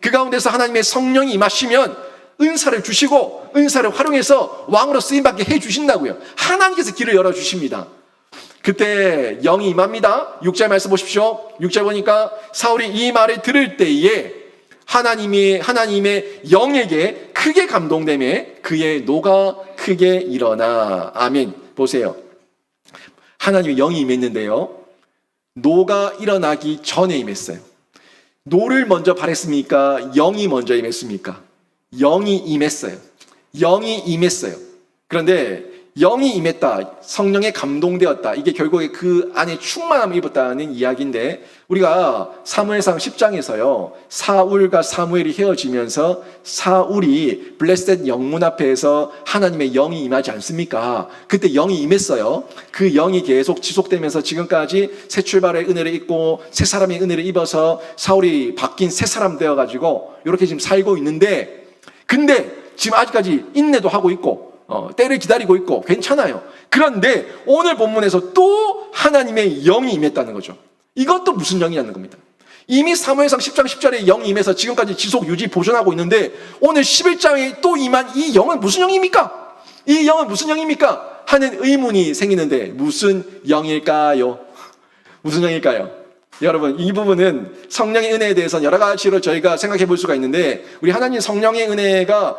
S1: 그 가운데서 하나님의 성령이 임하시면 은사를 주시고 은사를 활용해서 왕으로 쓰임받게 해주신다고요. 하나님께서 길을 열어주십니다. 그때 영이 임합니다. 6절 말씀 보십시오. 6절 보니까 사울이 이 말을 들을 때에 하나님의 영에게 크게 감동되매 그의 노가 크게 일어나. 아멘. 보세요. 하나님의 영이 임했는데요. 노가 일어나기 전에 임했어요. 노를 먼저 바랬습니까? 영이 먼저 임했습니까? 영이 임했어요. 영이 임했어요. 그런데 영이 임했다, 성령에 감동되었다, 이게 결국에 그 안에 충만함을 입었다는 이야기인데, 우리가 사무엘상 10장에서요 사울과 사무엘이 헤어지면서 사울이 블레셋 영문 앞에서 하나님의 영이 임하지 않습니까? 그때 영이 임했어요. 그 영이 계속 지속되면서 지금까지 새 출발의 은혜를 입고 새 사람의 은혜를 입어서 사울이 바뀐 새 사람 되어가지고 이렇게 지금 살고 있는데, 근데 지금 아직까지 인내도 하고 있고 때를 기다리고 있고 괜찮아요. 그런데 오늘 본문에서 또 하나님의 영이 임했다는 거죠. 이것도 무슨 영이냐는 겁니다. 이미 사무엘상 10장 10절에 영이 임해서 지금까지 지속 유지 보존하고 있는데 오늘 11장에 또 임한 이 영은 무슨 영입니까? 이 영은 무슨 영입니까? 하는 의문이 생기는데 무슨 영일까요? 무슨 영일까요? 여러분, 이 부분은 성령의 은혜에 대해서는 여러 가지로 저희가 생각해 볼 수가 있는데, 우리 하나님 성령의 은혜가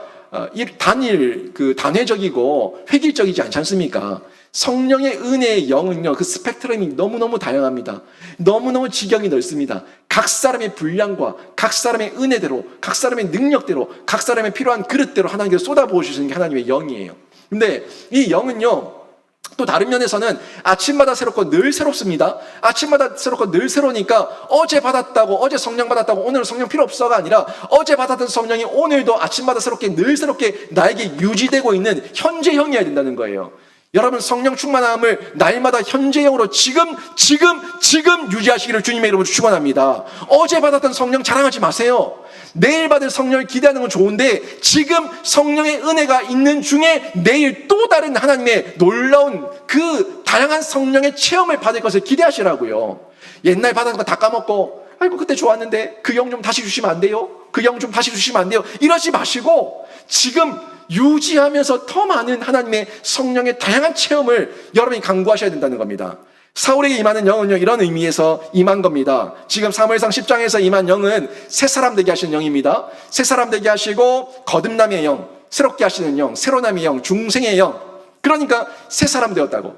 S1: 단회적이고 획일적이지 않지 않습니까? 성령의 은혜의 영은요, 그 스펙트럼이 너무너무 다양합니다. 너무너무 지경이 넓습니다. 각 사람의 분량과 각 사람의 은혜대로, 각 사람의 능력대로, 각 사람의 필요한 그릇대로 하나님께서 쏟아부어주시는 게 하나님의 영이에요. 근데 이 영은요, 또 다른 면에서는 아침마다 새롭고 늘 새롭습니다. 아침마다 새롭고 늘 새로우니까 어제 받았다고, 어제 성령 받았다고 오늘은 성령 필요 없어가 아니라 어제 받았던 성령이 오늘도 아침마다 새롭게 늘 새롭게 나에게 유지되고 있는 현재형이어야 된다는 거예요. 여러분, 성령 충만함을 날마다 현재형으로 지금 유지하시기를 주님의 이름으로 축원합니다. 어제 받았던 성령 자랑하지 마세요. 내일 받을 성령을 기대하는 건 좋은데 지금 성령의 은혜가 있는 중에 내일 또 다른 하나님의 놀라운 그 다양한 성령의 체험을 받을 것을 기대하시라고요. 옛날 받았던 거 다 까먹고 아이고 그때 좋았는데 그 영 좀 다시 주시면 안 돼요? 그 영 좀 다시 주시면 안 돼요? 이러지 마시고 지금 유지하면서 더 많은 하나님의 성령의 다양한 체험을 여러분이 강구하셔야 된다는 겁니다. 사울에게 임하는 영은요, 이런 의미에서 임한 겁니다. 지금 사무엘상 10장에서 임한 영은 새 사람 되게 하시는 영입니다. 새 사람 되게 하시고 거듭남의 영, 새롭게 하시는 영, 새로남의 영, 중생의 영. 그러니까 새 사람 되었다고,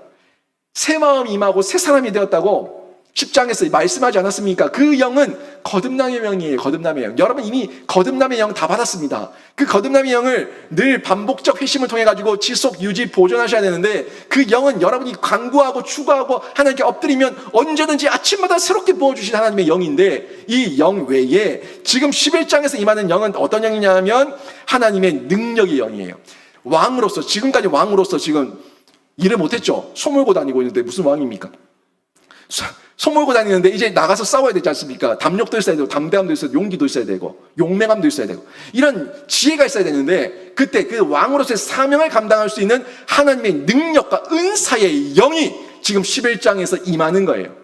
S1: 새 마음이 임하고 새 사람이 되었다고 10장에서 말씀하지 않았습니까? 그 영은 거듭남의 영이에요. 거듭남의 영. 여러분 이미 거듭남의 영 다 받았습니다. 그 거듭남의 영을 늘 반복적 회심을 통해 가지고 지속 유지 보존하셔야 되는데, 그 영은 여러분이 간구하고 추구하고 하나님께 엎드리면 언제든지 아침마다 새롭게 부어주신 하나님의 영인데, 이 영 외에 지금 11장에서 임하는 영은 어떤 영이냐 하면 하나님의 능력의 영이에요. 왕으로서, 지금까지 왕으로서 지금 일을 못했죠. 소 몰고 다니고 있는데 무슨 왕입니까? 소 몰고 다니는데 이제 나가서 싸워야 되지 않습니까? 담력도 있어야 되고, 담대함도 있어야 되고, 용기도 있어야 되고, 용맹함도 있어야 되고, 이런 지혜가 있어야 되는데, 그때 그 왕으로서의 사명을 감당할 수 있는 하나님의 능력과 은사의 영이 지금 11장에서 임하는 거예요.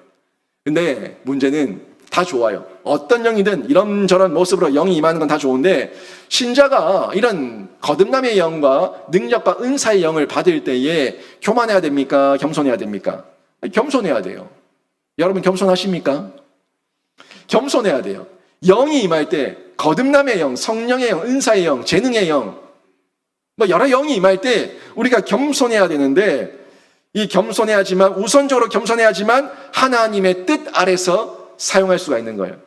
S1: 근데 문제는 다 좋아요. 어떤 영이든 이런저런 모습으로 영이 임하는 건 다 좋은데, 신자가 이런 거듭남의 영과 능력과 은사의 영을 받을 때에 교만해야 됩니까? 겸손해야 됩니까? 겸손해야 돼요. 여러분 겸손하십니까? 겸손해야 돼요. 영이 임할 때 거듭남의 영, 성령의 영, 은사의 영, 재능의 영, 뭐 여러 영이 임할 때 우리가 겸손해야 되는데, 이 겸손해야지만, 우선적으로 겸손해야지만 하나님의 뜻 아래서 사용할 수가 있는 거예요.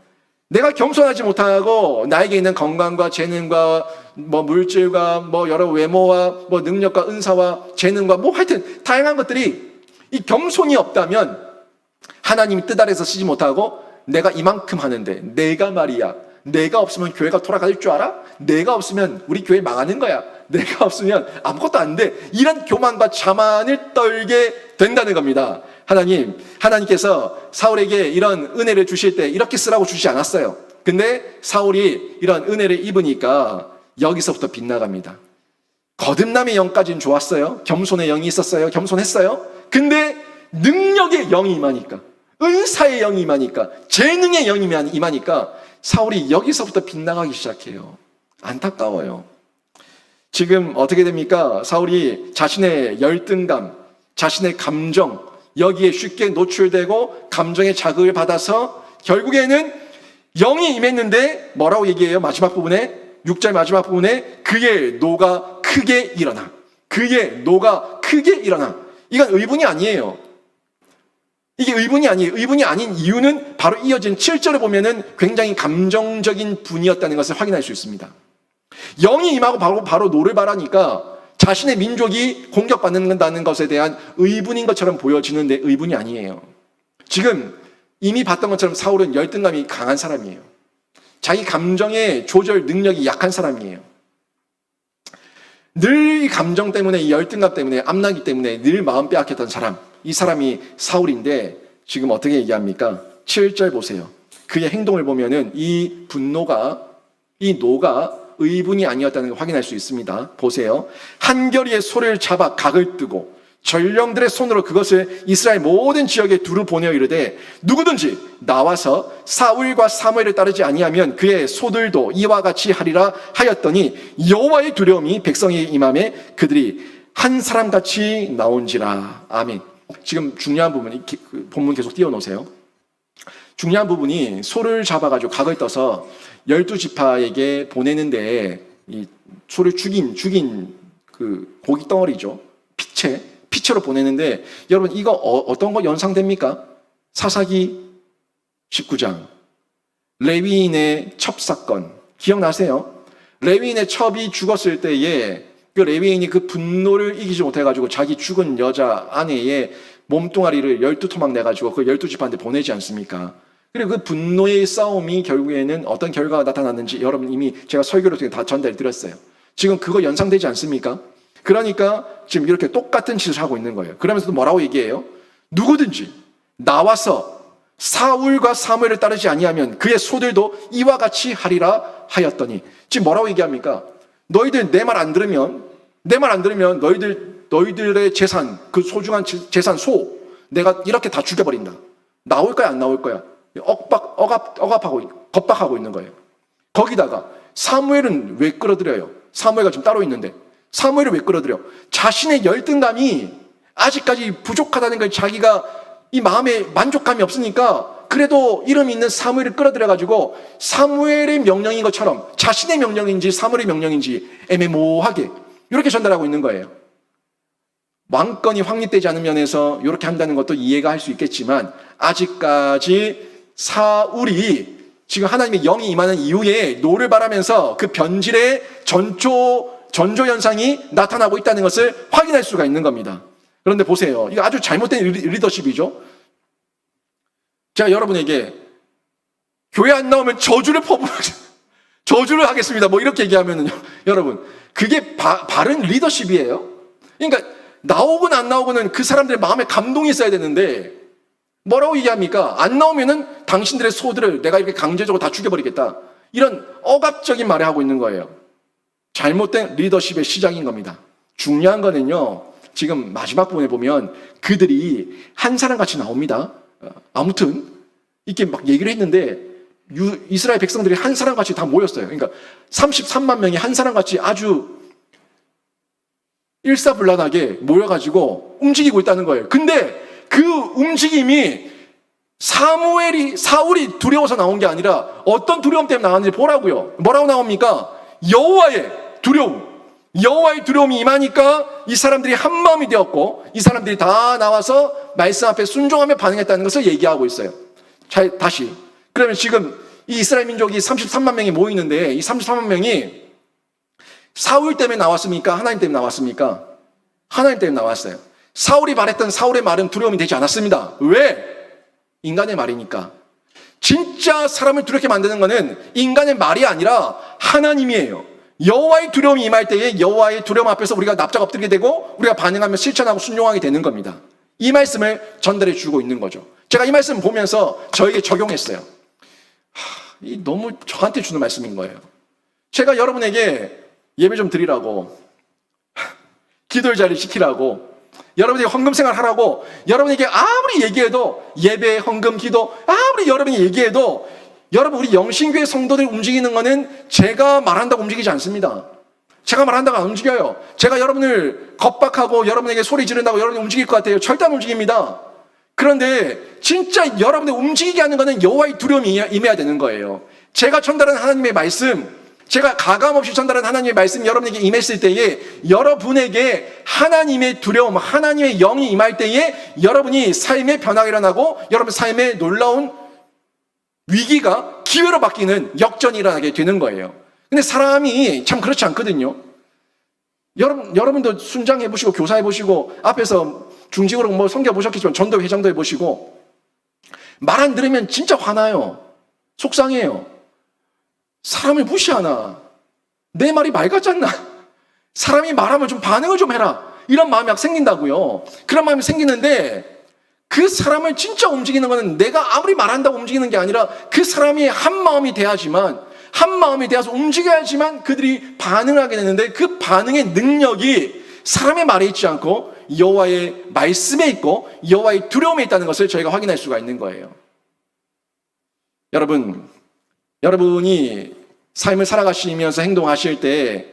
S1: 내가 겸손하지 못하고 나에게 있는 건강과 재능과 뭐 물질과 뭐 여러 외모와 뭐 능력과 은사와 재능과 뭐 하여튼 다양한 것들이 이 겸손이 없다면 하나님의 뜻 아래서 쓰지 못하고, 내가 이만큼 하는데 내가 말이야, 내가 없으면 교회가 돌아갈 줄 알아? 내가 없으면 우리 교회 망하는 거야. 내가 없으면 아무것도 안 돼. 이런 교만과 자만을 떨게 된다는 겁니다. 하나님께서 사울에게 이런 은혜를 주실 때 이렇게 쓰라고 주시지 않았어요. 근데 사울이 이런 은혜를 입으니까 여기서부터 빗나갑니다. 거듭남의 영까지는 좋았어요. 겸손의 영이 있었어요. 겸손했어요. 근데 능력의 영이 임하니까, 은사의 영이 임하니까, 재능의 영이 임하니까 사울이 여기서부터 빗나가기 시작해요. 안타까워요. 지금 어떻게 됩니까? 사울이 자신의 열등감, 자신의 감정, 여기에 쉽게 노출되고 감정의 자극을 받아서 결국에는 영이 임했는데 뭐라고 얘기해요? 마지막 부분에, 6절 마지막 부분에 그의 노가 크게 일어나. 그의 노가 크게 일어나. 이건 의문이 아니에요. 이게 의문이 아니에요. 의문이 아닌 이유는 바로 이어진 7절을 보면은 굉장히 감정적인 분이었다는 것을 확인할 수 있습니다. 영이 임하고 바로 노를 바라니까 자신의 민족이 공격받는다는 것에 대한 의분인 것처럼 보여지는데 의분이 아니에요. 지금 이미 봤던 것처럼 사울은 열등감이 강한 사람이에요. 자기 감정의 조절 능력이 약한 사람이에요. 늘 이 감정 때문에, 이 열등감 때문에, 암나기 때문에 늘 마음 빼앗겼던 사람, 이 사람이 사울인데 지금 어떻게 얘기합니까? 7절 보세요. 그의 행동을 보면은 이 분노가, 이 노가 의분이 아니었다는 걸 확인할 수 있습니다. 보세요. 한결이의 소를 잡아 각을 뜨고 전령들의 손으로 그것을 이스라엘 모든 지역에 두루 보내어 이르되, 누구든지 나와서 사울과 사무엘을 따르지 아니하면 그의 소들도 이와 같이 하리라 하였더니, 여호와의 두려움이 백성에게 임하매 그들이 한 사람같이 나온지라. 아멘. 지금 중요한 부분이, 본문 계속 띄워놓으세요. 중요한 부분이 소를 잡아가지고 각을 떠서 12지파에게 보내는데, 이 소를 죽인 그 고기 덩어리죠. 피체로 보내는데, 여러분 이거 어떤 거 연상됩니까? 사사기 19장 레위인의 첩사건 기억나세요? 레위인의 첩이 죽었을 때에 그 레위인이 그 분노를 이기지 못해가지고 자기 죽은 여자 아내의 몸뚱아리를 12토막 내가지고 그 12지파한테 보내지 않습니까? 그리고 그 분노의 싸움이 결국에는 어떤 결과가 나타났는지 여러분 이미 제가 설교를 통해 다 전달드렸어요. 지금 그거 연상되지 않습니까? 그러니까 지금 이렇게 똑같은 짓을 하고 있는 거예요. 그러면서도 뭐라고 얘기해요? 누구든지 나와서 사울과 사무엘을 따르지 아니하면 그의 소들도 이와 같이 하리라 하였더니, 지금 뭐라고 얘기합니까? 너희들 내 말 안 들으면 너희들의 재산, 그 소중한 재산 소 내가 이렇게 다 죽여버린다. 나올 거야 안 나올 거야? 겁박하고 있는 거예요. 거기다가 사무엘은 왜 끌어들여요? 사무엘가 좀 따로 있는데 사무엘을 왜 끌어들여? 자신의 열등감이 아직까지 부족하다는 걸, 자기가 이 마음에 만족감이 없으니까 그래도 이름 있는 사무엘을 끌어들여가지고 사무엘의 명령인 것처럼 자신의 명령인지 사무엘의 명령인지 애매모호하게 이렇게 전달하고 있는 거예요. 왕권이 확립되지 않은 면에서 이렇게 한다는 것도 이해가 할 수 있겠지만, 아직까지 사울이 지금 하나님의 영이 임하는 이후에 노를 바라면서 그 변질의 전조 현상이 나타나고 있다는 것을 확인할 수가 있는 겁니다. 그런데 보세요. 이거 아주 잘못된 리더십이죠. 제가 여러분에게 교회 안 나오면 저주를 하겠습니다. 뭐 이렇게 얘기하면은요. 여러분, 그게 바른 리더십이에요. 그러니까 나오건 안 나오고는 그 사람들의 마음에 감동이 있어야 되는데 뭐라고 얘기합니까? 안 나오면은 당신들의 소들을 내가 이렇게 강제적으로 다 죽여버리겠다. 이런 억압적인 말을 하고 있는 거예요. 잘못된 리더십의 시작인 겁니다. 중요한 거는요, 지금 마지막 부분에 보면 그들이 한 사람 같이 나옵니다. 아무튼 이렇게 막 얘기를 했는데 이스라엘 백성들이 한 사람같이 다 모였어요. 그러니까 33만 명이 한 사람같이 아주 일사불란하게 모여가지고 움직이고 있다는 거예요. 근데 그 움직임이 사울이 두려워서 나온 게 아니라 어떤 두려움 때문에 나왔는지 보라고요. 뭐라고 나옵니까? 여호와의 두려움이 임하니까 이 사람들이 한 마음이 되었고 이 사람들이 다 나와서 말씀 앞에 순종하며 반응했다는 것을 얘기하고 있어요. 자, 다시. 그러면 지금 이 이스라엘 민족이 33만 명이 모이는데 이 33만 명이 사울 때문에 나왔습니까? 하나님 때문에 나왔습니까? 하나님 때문에 나왔어요. 사울이 말했던 사울의 말은 두려움이 되지 않았습니다. 왜? 인간의 말이니까. 진짜 사람을 두렵게 만드는 것은 인간의 말이 아니라 하나님이에요. 여호와의 두려움이 임할 때에 여호와의 두려움 앞에서 우리가 납작 엎드리게 되고 우리가 반응하며 실천하고 순종하게 되는 겁니다. 이 말씀을 전달해 주고 있는 거죠. 제가 이 말씀 보면서 저에게 적용했어요. 이 너무 저한테 주는 말씀인 거예요. 제가 여러분에게 예배 좀 드리라고, 기도의 자리 시키라고, 여러분에게 헌금 생활 하라고 여러분에게 아무리 얘기해도 예배, 헌금, 기도 아무리 여러분이 얘기해도 여러분 우리 영신교회 성도들 움직이는 거는 제가 말한다고 움직이지 않습니다. 제가 말한다고 안 움직여요. 제가 여러분을 겁박하고 여러분에게 소리 지른다고 여러분이 움직일 것 같아요. 절대 안 움직입니다. 그런데 진짜 여러분을 움직이게 하는 것은 여호와의 두려움이 임해야 되는 거예요. 제가 전달하는 하나님의 말씀, 제가 가감없이 전달한 하나님의 말씀 여러분에게 임했을 때에 여러분에게 하나님의 두려움, 하나님의 영이 임할 때에 여러분이 삶의 변화가 일어나고 여러분 삶의 놀라운 위기가 기회로 바뀌는 역전이 일어나게 되는 거예요. 근데 사람이 참 그렇지 않거든요. 여러분도 순장해 보시고 교사해 보시고 앞에서 중직으로 뭐 섬겨 보셨겠지만 전도 회장도 해 보시고 말 안 들으면 진짜 화나요. 속상해요. 사람을 무시하나? 내 말이 말 같지 않나? 사람이 말하면 좀 반응을 좀 해라. 이런 마음이 막 생긴다고요. 그런 마음이 생기는데 그 사람을 진짜 움직이는 것은 내가 아무리 말한다고 움직이는 게 아니라 그 사람이 한 마음이 돼야지만 한 마음이 되어서 움직여야지만 그들이 반응을 하게 되는데 그 반응의 능력이 사람의 말에 있지 않고 여호와의 말씀에 있고 여호와의 두려움에 있다는 것을 저희가 확인할 수가 있는 거예요. 여러분이 삶을 살아가시면서 행동하실 때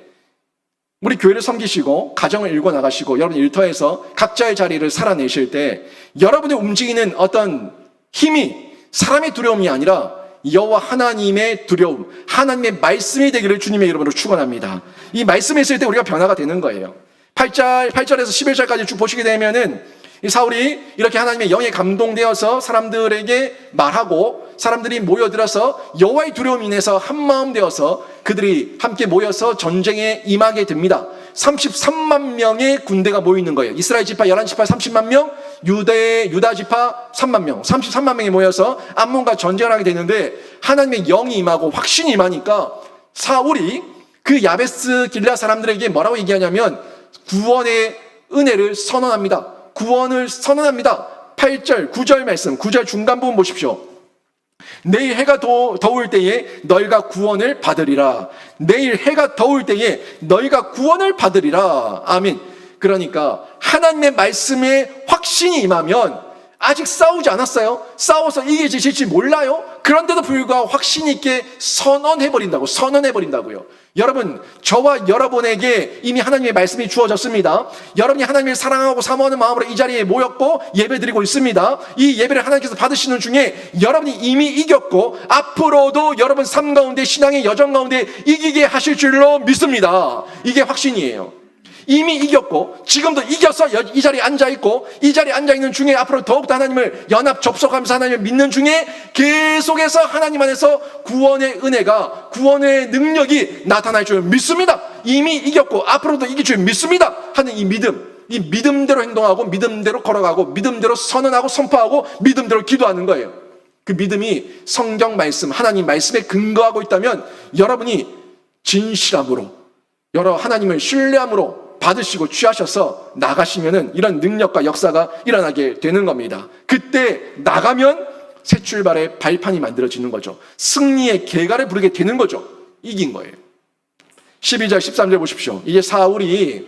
S1: 우리 교회를 섬기시고 가정을 일궈 나가시고 여러분 일터에서 각자의 자리를 살아내실 때 여러분이 움직이는 어떤 힘이 사람의 두려움이 아니라 여호와 하나님의 두려움, 하나님의 말씀이 되기를 주님의 이름으로 축원합니다. 이 말씀이 있을 때 우리가 변화가 되는 거예요. 8절에서 11절까지 쭉 보시게 되면은 이 사울이 이렇게 하나님의 영에 감동되어서 사람들에게 말하고 사람들이 모여들어서 여호와의 두려움이 인해서 한마음 되어서 그들이 함께 모여서 전쟁에 임하게 됩니다. 33만 명의 군대가 모이는 거예요. 이스라엘 지파 11지파 30만 명, 유다 지파 3만 명, 33만 명이 모여서 암몬과 전쟁을 하게 되는데 하나님의 영이 임하고 확신이 임하니까 사울이 그 야베스 길라 사람들에게 뭐라고 얘기하냐면 구원의 은혜를 선언합니다. 구원을 선언합니다. 8절, 9절 말씀, 9절 중간 부분 보십시오. 내일 해가 더울 때에 너희가 구원을 받으리라. 내일 해가 더울 때에 너희가 구원을 받으리라. 아멘. 그러니까 하나님의 말씀에 확신이 임하면 아직 싸우지 않았어요. 싸워서 이겨질지 몰라요. 그런데도 불구하고 확신 있게 선언해버린다고요. 여러분, 저와 여러분에게 이미 하나님의 말씀이 주어졌습니다. 여러분이 하나님을 사랑하고 사모하는 마음으로 이 자리에 모였고 예배드리고 있습니다. 이 예배를 하나님께서 받으시는 중에 여러분이 이미 이겼고 앞으로도 여러분 삶 가운데 신앙의 여정 가운데 이기게 하실 줄로 믿습니다. 이게 확신이에요. 이미 이겼고 지금도 이겨서 이 자리에 앉아있고 이 자리에 앉아있는 중에 앞으로 더욱더 하나님을 연합 접속하면서 하나님을 믿는 중에 계속해서 하나님 안에서 구원의 은혜가 구원의 능력이 나타날 줄 믿습니다. 이미 이겼고 앞으로도 이길 줄 믿습니다 하는 이 믿음대로 행동하고 믿음대로 걸어가고 믿음대로 선언하고 선포하고 믿음대로 기도하는 거예요. 그 믿음이 성경 말씀 하나님 말씀에 근거하고 있다면 여러분이 진실함으로 하나님을 신뢰함으로 받으시고 취하셔서 나가시면은 이런 능력과 역사가 일어나게 되는 겁니다. 그때 나가면 새 출발의 발판이 만들어지는 거죠. 승리의 계가를 부르게 되는 거죠. 이긴 거예요. 12절 13절 보십시오. 이제 사울이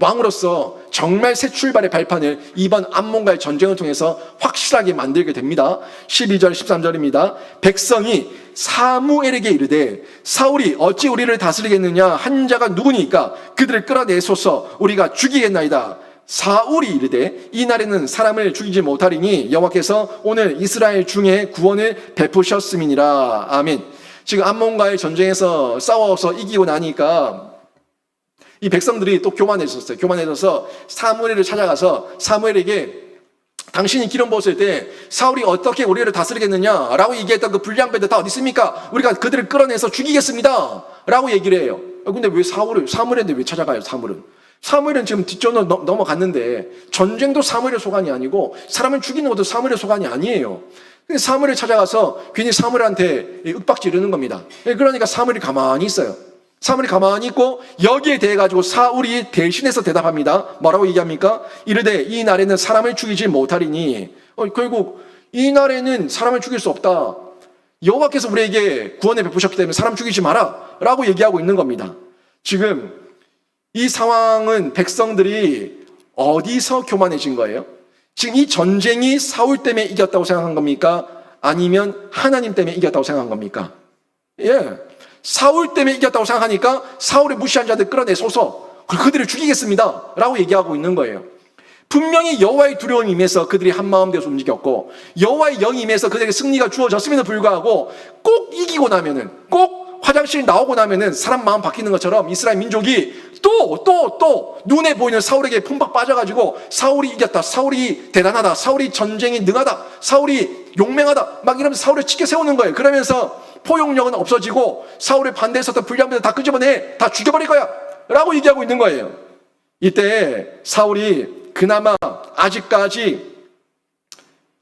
S1: 왕으로서 정말 새 출발의 발판을 이번 암몬과의 전쟁을 통해서 확실하게 만들게 됩니다. 12절 13절입니다. 백성이 사무엘에게 이르되 사울이 어찌 우리를 다스리겠느냐 한 자가 누구니까 그들을 끌어내소서 우리가 죽이겠나이다. 사울이 이르되 이 날에는 사람을 죽이지 못하리니 여호와께서 오늘 이스라엘 중에 구원을 베푸셨음이니라. 아멘. 지금 암몬과의 전쟁에서 싸워서 이기고 나니까 이 백성들이 또 교만해졌어요. 교만해져서 사무엘을 찾아가서 사무엘에게 당신이 기름 부었을 때 사울이 어떻게 우리를 다스리겠느냐라고 얘기했던 그 불량배들 다 어디 있습니까? 우리가 그들을 끌어내서 죽이겠습니다 라고 얘기를 해요. 근데 왜 사무엘인데 왜 찾아가요? 사무엘은 지금 뒷전으로 넘어갔는데 전쟁도 사무엘의 소관이 아니고 사람을 죽이는 것도 사무엘의 소관이 아니에요. 근데 사무엘을 찾아가서 괜히 사무엘한테 윽박지르는 겁니다. 그러니까 사무엘이 가만히 있어요. 사무엘이 가만히 있고 여기에 대해 가지고 사울이 대신해서 대답합니다. 뭐라고 얘기합니까? 이르되 이 날에는 사람을 죽이지 못하리니 결국 이 날에는 사람을 죽일 수 없다. 여호와께서 우리에게 구원을 베푸셨기 때문에 사람 죽이지 마라 라고 얘기하고 있는 겁니다. 지금 이 상황은 백성들이 어디서 교만해진 거예요? 지금 이 전쟁이 사울 때문에 이겼다고 생각한 겁니까? 아니면 하나님 때문에 이겼다고 생각한 겁니까? 예. 사울 때문에 이겼다고 생각하니까 사울의 무시한 자들 끌어내소서 그들을 죽이겠습니다 라고 얘기하고 있는 거예요. 분명히 여호와의 두려움이 임해서 그들이 한마음 되어서 움직였고 여호와의 영이 임해서 그들에게 승리가 주어졌음에도 불구하고 꼭 이기고 나면은 꼭 화장실 나오고 나면은 사람 마음 바뀌는 것처럼 이스라엘 민족이 또 눈에 보이는 사울에게 폼박 빠져가지고 사울이 이겼다, 사울이 대단하다, 사울이 전쟁이 능하다, 사울이 용맹하다 막 이러면서 사울을 치켜 세우는 거예요. 그러면서 포용력은 없어지고 사울의 반대했었던 불량배들 다 끄집어내 다 죽여버릴 거야 라고 얘기하고 있는 거예요. 이때 사울이 그나마 아직까지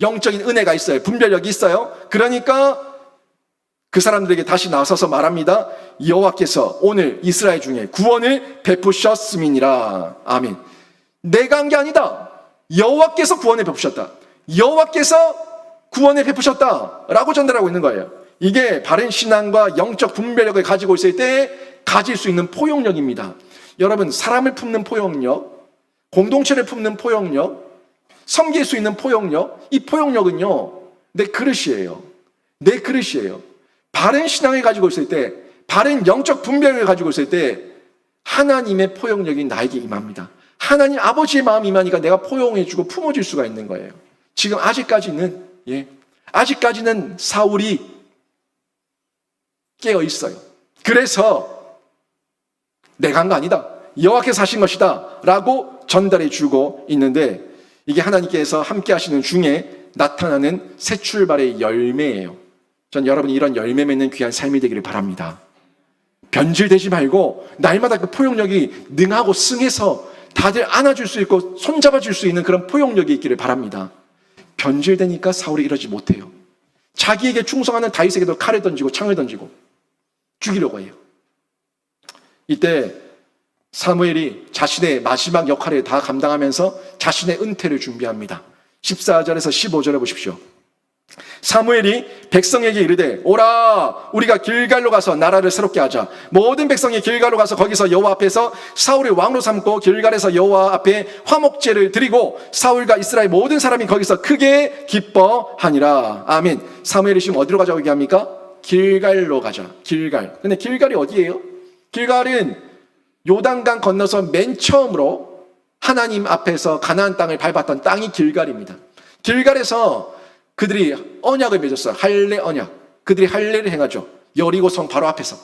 S1: 영적인 은혜가 있어요. 분별력이 있어요. 그러니까 그 사람들에게 다시 나서서 말합니다. 여호와께서 오늘 이스라엘 중에 구원을 베푸셨음이니라. 아멘. 내가 한 게 아니다. 여호와께서 구원을 베푸셨다. 여호와께서 구원을 베푸셨다 라고 전달하고 있는 거예요. 이게 바른 신앙과 영적 분별력을 가지고 있을 때 가질 수 있는 포용력입니다. 여러분, 사람을 품는 포용력, 공동체를 품는 포용력, 섬길 수 있는 포용력, 이 포용력은요 내 그릇이에요. 내 그릇이에요. 바른 신앙을 가지고 있을 때, 바른 영적 분별력을 가지고 있을 때 하나님의 포용력이 나에게 임합니다. 하나님 아버지의 마음이 임하니까 내가 포용해주고 품어줄 수가 있는 거예요. 지금 아직까지는 사울이 깨어 있어요. 그래서 내가 한 거 아니다. 여호와께서 하신 것이다 라고 전달해 주고 있는데 이게 하나님께서 함께 하시는 중에 나타나는 새 출발의 열매예요. 전 여러분이 이런 열매 맺는 귀한 삶이 되기를 바랍니다. 변질되지 말고 날마다 그 포용력이 능하고 승해서 다들 안아줄 수 있고 손잡아줄 수 있는 그런 포용력이 있기를 바랍니다. 변질되니까 사울이 이러지 못해요. 자기에게 충성하는 다윗에게도 칼을 던지고 창을 던지고 죽이려고 해요. 이때 사무엘이 자신의 마지막 역할을 다 감당하면서 자신의 은퇴를 준비합니다. 14절에서 15절에 보십시오. 사무엘이 백성에게 이르되 오라 우리가 길갈로 가서 나라를 새롭게 하자. 모든 백성이 길갈로 가서 거기서 여호와 앞에서 사울을 왕으로 삼고 길갈에서 여호와 앞에 화목제를 드리고 사울과 이스라엘 모든 사람이 거기서 크게 기뻐하니라. 아멘. 사무엘이 지금 어디로 가자고 얘기합니까? 길갈로 가자. 길갈. 근데 길갈이 어디예요? 길갈은 요단강 건너서 맨 처음으로 하나님 앞에서 가나안 땅을 밟았던 땅이 길갈입니다. 길갈에서 그들이 언약을 맺었어요. 할례 언약. 그들이 할례를 행하죠. 여리고성 바로 앞에서.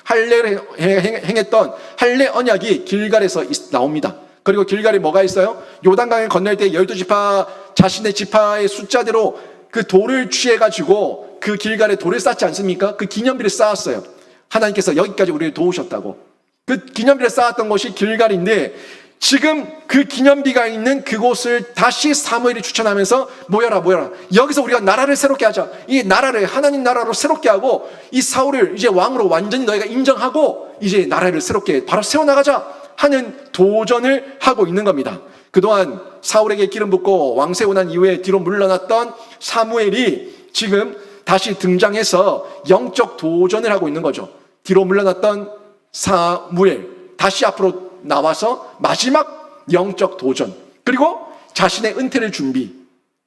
S1: 할례를 행했던 할례 언약이 길갈에서 나옵니다. 그리고 길갈에 뭐가 있어요? 요단강을 건널 때 12지파 자신의 지파의 숫자대로 그 돌을 취해가지고 그 길갈에 돌을 쌓지 않습니까? 그 기념비를 쌓았어요. 하나님께서 여기까지 우리를 도우셨다고. 그 기념비를 쌓았던 곳이 길갈인데 지금 그 기념비가 있는 그곳을 다시 사무엘이 추천하면서 모여라. 여기서 우리가 나라를 새롭게 하자. 이 나라를 하나님 나라로 새롭게 하고 이 사울을 이제 왕으로 완전히 너희가 인정하고 이제 나라를 새롭게 바로 세워나가자 하는 도전을 하고 있는 겁니다. 그동안 사울에게 기름 붓고 왕 세우고 난 이후에 뒤로 물러났던 사무엘이 지금 다시 등장해서 영적 도전을 하고 있는 거죠. 뒤로 물러났던 사무엘, 다시 앞으로 나와서 마지막 영적 도전, 그리고 자신의 은퇴를 준비.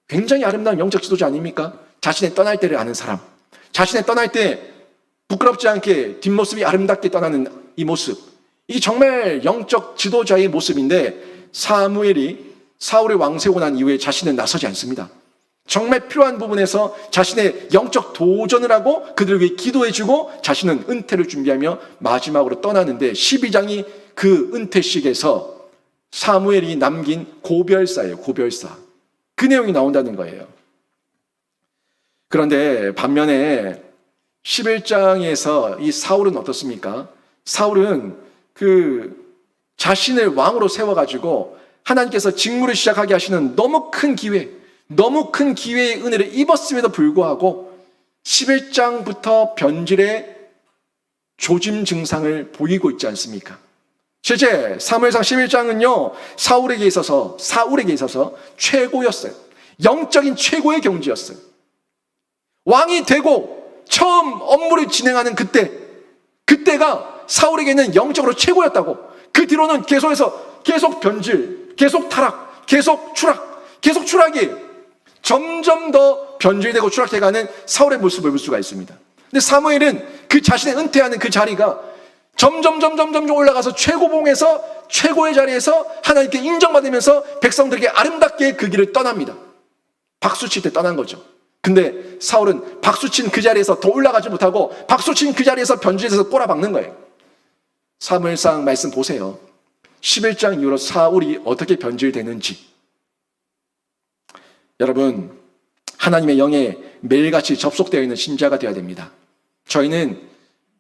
S1: 굉장히 아름다운 영적 지도자 아닙니까? 자신의 떠날 때를 아는 사람, 자신의 떠날 때 부끄럽지 않게 뒷모습이 아름답게 떠나는 이 모습, 이 정말 영적 지도자의 모습인데, 사무엘이 사울의 왕세고 난 이후에 자신은 나서지 않습니다. 정말 필요한 부분에서 자신의 영적 도전을 하고 그들을 위해 기도해주고 자신은 은퇴를 준비하며 마지막으로 떠나는데, 12장이 그 은퇴식에서 사무엘이 남긴 고별사예요. 고별사. 그 내용이 나온다는 거예요. 그런데 반면에 11장에서 이 사울은 어떻습니까? 사울은 그 자신을 왕으로 세워가지고 하나님께서 직무를 시작하게 하시는 너무 큰 기회, 너무 큰 기회의 은혜를 입었음에도 불구하고 11장부터 변질의 조짐 증상을 보이고 있지 않습니까? 실제 사무엘상 11장은요, 사울에게 있어서 최고였어요. 영적인 최고의 경지였어요. 왕이 되고 처음 업무를 진행하는 그때가 사울에게는 영적으로 최고였다고. 그 뒤로는 계속 변질, 계속 타락, 계속 추락이 점점 더 변질되고 추락해가는 사울의 모습을 볼 수가 있습니다. 근데 사무엘은 그 자신의 은퇴하는 그 자리가 점점 올라가서 최고봉에서 최고의 자리에서 하나님께 인정받으면서 백성들에게 아름답게 그 길을 떠납니다. 박수칠 때 떠난 거죠. 근데 사울은 박수친 그 자리에서 더 올라가지 못하고 박수친 그 자리에서 변질해서 꼬라박는 거예요. 사무엘상 말씀 보세요. 11장 이후로 사울이 어떻게 변질되는지. 여러분, 하나님의 영에 매일같이 접속되어 있는 신자가 되어야 됩니다. 저희는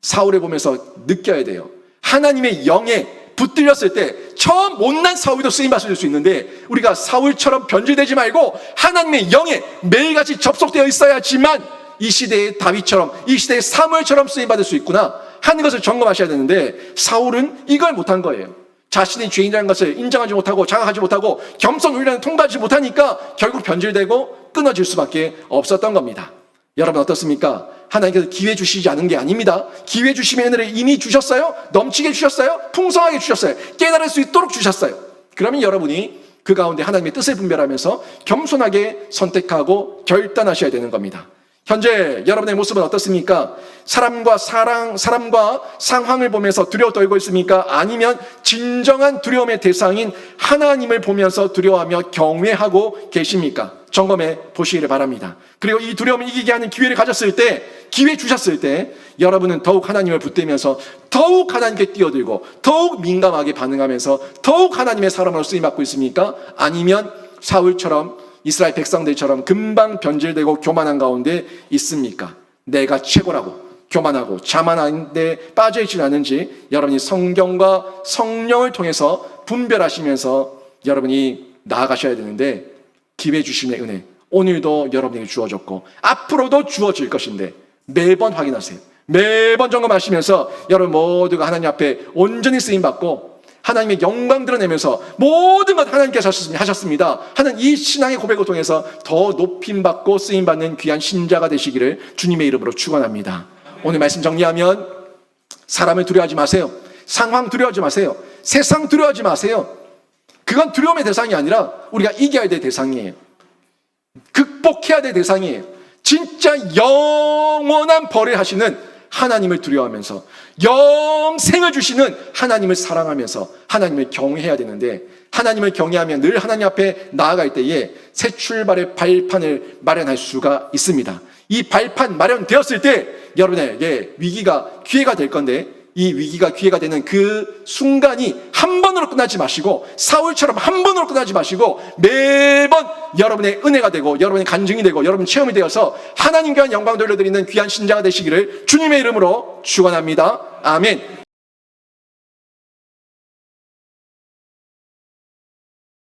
S1: 사울을 보면서 느껴야 돼요. 하나님의 영에 붙들렸을 때 처음 못난 사울도 쓰임받을 수 있는데, 우리가 사울처럼 변질되지 말고 하나님의 영에 매일같이 접속되어 있어야지만 이 시대의 다윗처럼, 이 시대의 사무엘처럼 쓰임받을 수 있구나 하는 것을 점검하셔야 되는데, 사울은 이걸 못한 거예요. 자신이 죄인이라는 것을 인정하지 못하고 자각하지 못하고 겸손 훈련을 통과하지 못하니까 결국 변질되고 끊어질 수밖에 없었던 겁니다. 여러분 어떻습니까? 하나님께서 기회 주시지 않은 게 아닙니다. 기회 주심의 은혜를 이미 주셨어요. 넘치게 주셨어요. 풍성하게 주셨어요. 깨달을 수 있도록 주셨어요. 그러면 여러분이 그 가운데 하나님의 뜻을 분별하면서 겸손하게 선택하고 결단하셔야 되는 겁니다. 현재 여러분의 모습은 어떻습니까? 사람과 상황을 보면서 두려워 떨고 있습니까? 아니면 진정한 두려움의 대상인 하나님을 보면서 두려워하며 경외하고 계십니까? 점검해 보시기를 바랍니다. 그리고 이 두려움을 이기게 하는 기회 주셨을 때 여러분은 더욱 하나님을 붙들면서 더욱 하나님께 뛰어들고 더욱 민감하게 반응하면서 더욱 하나님의 사람으로 쓰임받고 있습니까? 아니면 사울처럼, 이스라엘 백성들처럼 금방 변질되고 교만한 가운데 있습니까? 내가 최고라고 교만하고 자만한데 빠져있지 않은지 여러분이 성경과 성령을 통해서 분별하시면서 여러분이 나아가셔야 되는데, 기회 주심의 은혜 오늘도 여러분에게 주어졌고 앞으로도 주어질 것인데 매번 확인하세요. 매번 점검하시면서 여러분 모두가 하나님 앞에 온전히 쓰임받고 하나님의 영광 드러내면서 모든 것 하나님께서 하셨습니다 하는 이 신앙의 고백을 통해서 더 높임받고 쓰임받는 귀한 신자가 되시기를 주님의 이름으로 축원합니다. 오늘 말씀 정리하면, 사람을 두려워하지 마세요. 상황 두려워하지 마세요. 세상 두려워하지 마세요. 그건 두려움의 대상이 아니라 우리가 이겨야 될 대상이에요. 극복해야 될 대상이에요. 진짜 영원한 벌을 하시는 하나님을 두려워하면서 영생을 주시는 하나님을 사랑하면서 하나님을 경외해야 되는데, 하나님을 경외하면 늘 하나님 앞에 나아갈 때에 새 출발의 발판을 마련할 수가 있습니다. 이 발판 마련되었을 때 여러분에게 기회가 될 건데, 이 위기가 기회가 되는 그 순간이 한 번으로 끝나지 마시고, 사울처럼 한 번으로 끝나지 마시고 매번 여러분의 은혜가 되고 여러분의 간증이 되고 여러분 체험이 되어서 하나님께 영광 돌려드리는 귀한 신자가 되시기를 주님의 이름으로 축원합니다. 아멘.